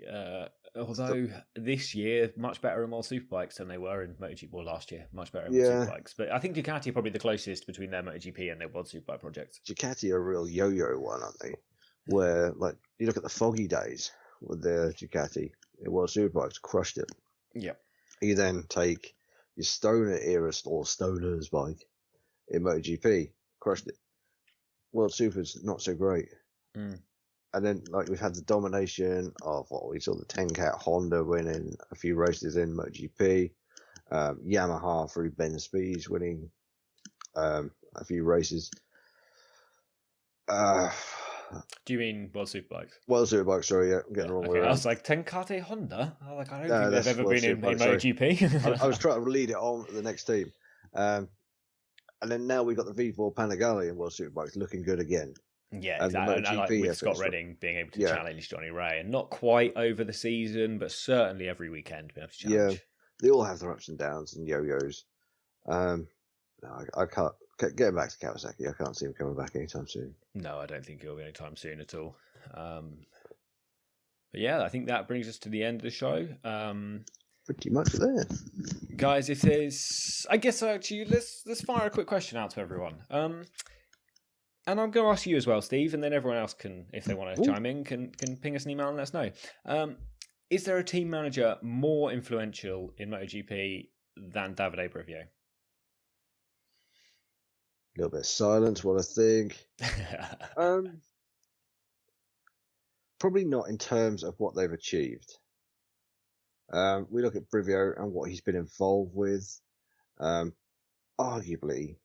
although this year much better in World Superbikes than they were in MotoGP. Well, last year much better in World Superbikes. But I think Ducati are probably the closest between their MotoGP and their World Superbike projects. Ducati are a real yo-yo one, aren't they? Where like you look at the foggy days with their Ducati in World Superbikes, crushed it. Yeah. You then take your Stoner era or Stoner's bike in MotoGP, crushed it. World Super's not so great. And then, like, we've had the domination of what we saw the 10-cat Honda winning a few races in MotoGP, Yamaha through Ben Spies winning a few races. Do you mean World Superbikes? World Superbikes, sorry, yeah, I'm getting the wrong way around. I was like, 10-cat Honda? I don't think they've ever been in MotoGP. I was trying to lead it on to the next team. And then now we've got the V4 Panigale in World Superbikes looking good again. Yeah, exactly. And like with Scott Redding being able to challenge Johnny Ray, and not quite over the season, but certainly every weekend being able to challenge. Yeah, they all have their ups and downs and yo-yos. No, I can't. Getting back to Kawasaki, I can't see him coming back anytime soon. No, I don't think he'll be anytime soon at all. But yeah, I think that brings us to the end of the show. Pretty much there. Guys, if there's... I guess actually, let's fire a quick question out to everyone. And I'm going to ask you as well, Steve, and then everyone else can, if they want to chime in, can ping us an email and let us know. Is there a team manager more influential in MotoGP than Davide Brivio? A little bit of silence while I think. Probably not in terms of what they've achieved. We look at Brivio and what he's been involved with. Arguably,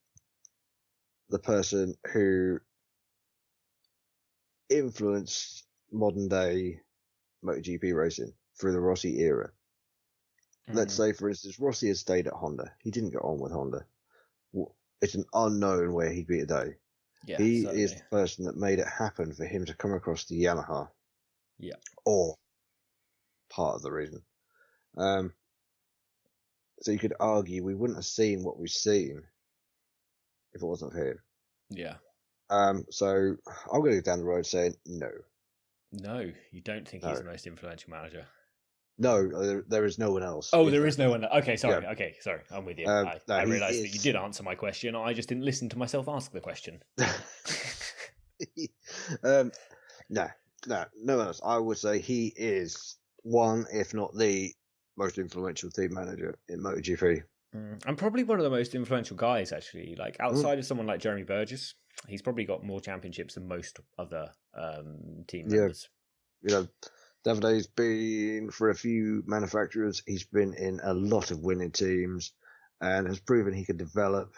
the person who influenced modern day MotoGP racing through the Rossi era. Let's say, for instance, Rossi had stayed at Honda. He didn't get on with Honda. It's an unknown where he'd be today. Yeah, he certainly is the person that made it happen for him to come across the Yamaha. Yeah. Or part of the reason. So you could argue we wouldn't have seen what we've seen if it wasn't for him. Yeah. So I'm going to go down the road saying no. No, you don't think he's the most influential manager? No, there is no one else. Oh, there is no one. Okay, sorry. Yeah. Okay, sorry. I'm with you. I realised that you did answer my question. I just didn't listen to myself ask the question. No one else. I would say he is one, if not the most influential team manager in MotoGP. And probably one of the most influential guys, actually. Like, outside of someone like Jeremy Burgess, he's probably got more championships than most other team members. Davide's been for a few manufacturers. He's been in a lot of winning teams and has proven he can develop,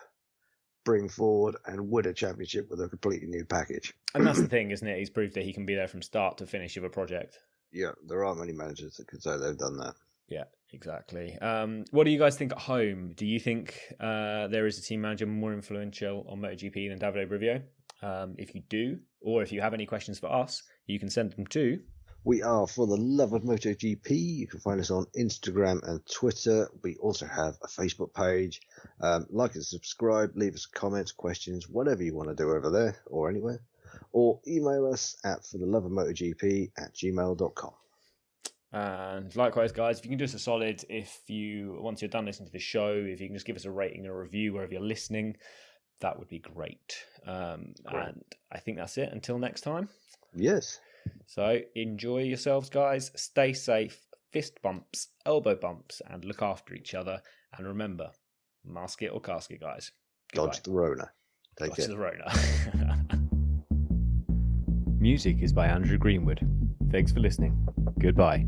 bring forward, and win a championship with a completely new package. And that's the thing, isn't it? He's proved that he can be there from start to finish of a project. Yeah, there aren't many managers that can say they've done that. Yeah, exactly. What do you guys think at home? Do you think there is a team manager more influential on MotoGP than Davide Brivio? If you do, or if you have any questions for us, you can send them to... We are For the Love of MotoGP. You can find us on Instagram and Twitter. We also have a Facebook page. Like and subscribe, leave us comments, questions, whatever you want to do over there or anywhere. Or email us at fortheloveofmotogp@gmail.com. And likewise, guys, if you can do us a solid, once you're done listening to the show, if you can just give us a rating and a review wherever you're listening, that would be great. And I think that's it. Until next time. Yes. So enjoy yourselves, guys. Stay safe, fist bumps, elbow bumps, and look after each other. And remember, mask it or casket, guys. Goodbye. Dodge the Rona. Dodge the Rona. Music is by Andrew Greenwood. Thanks for listening. Goodbye.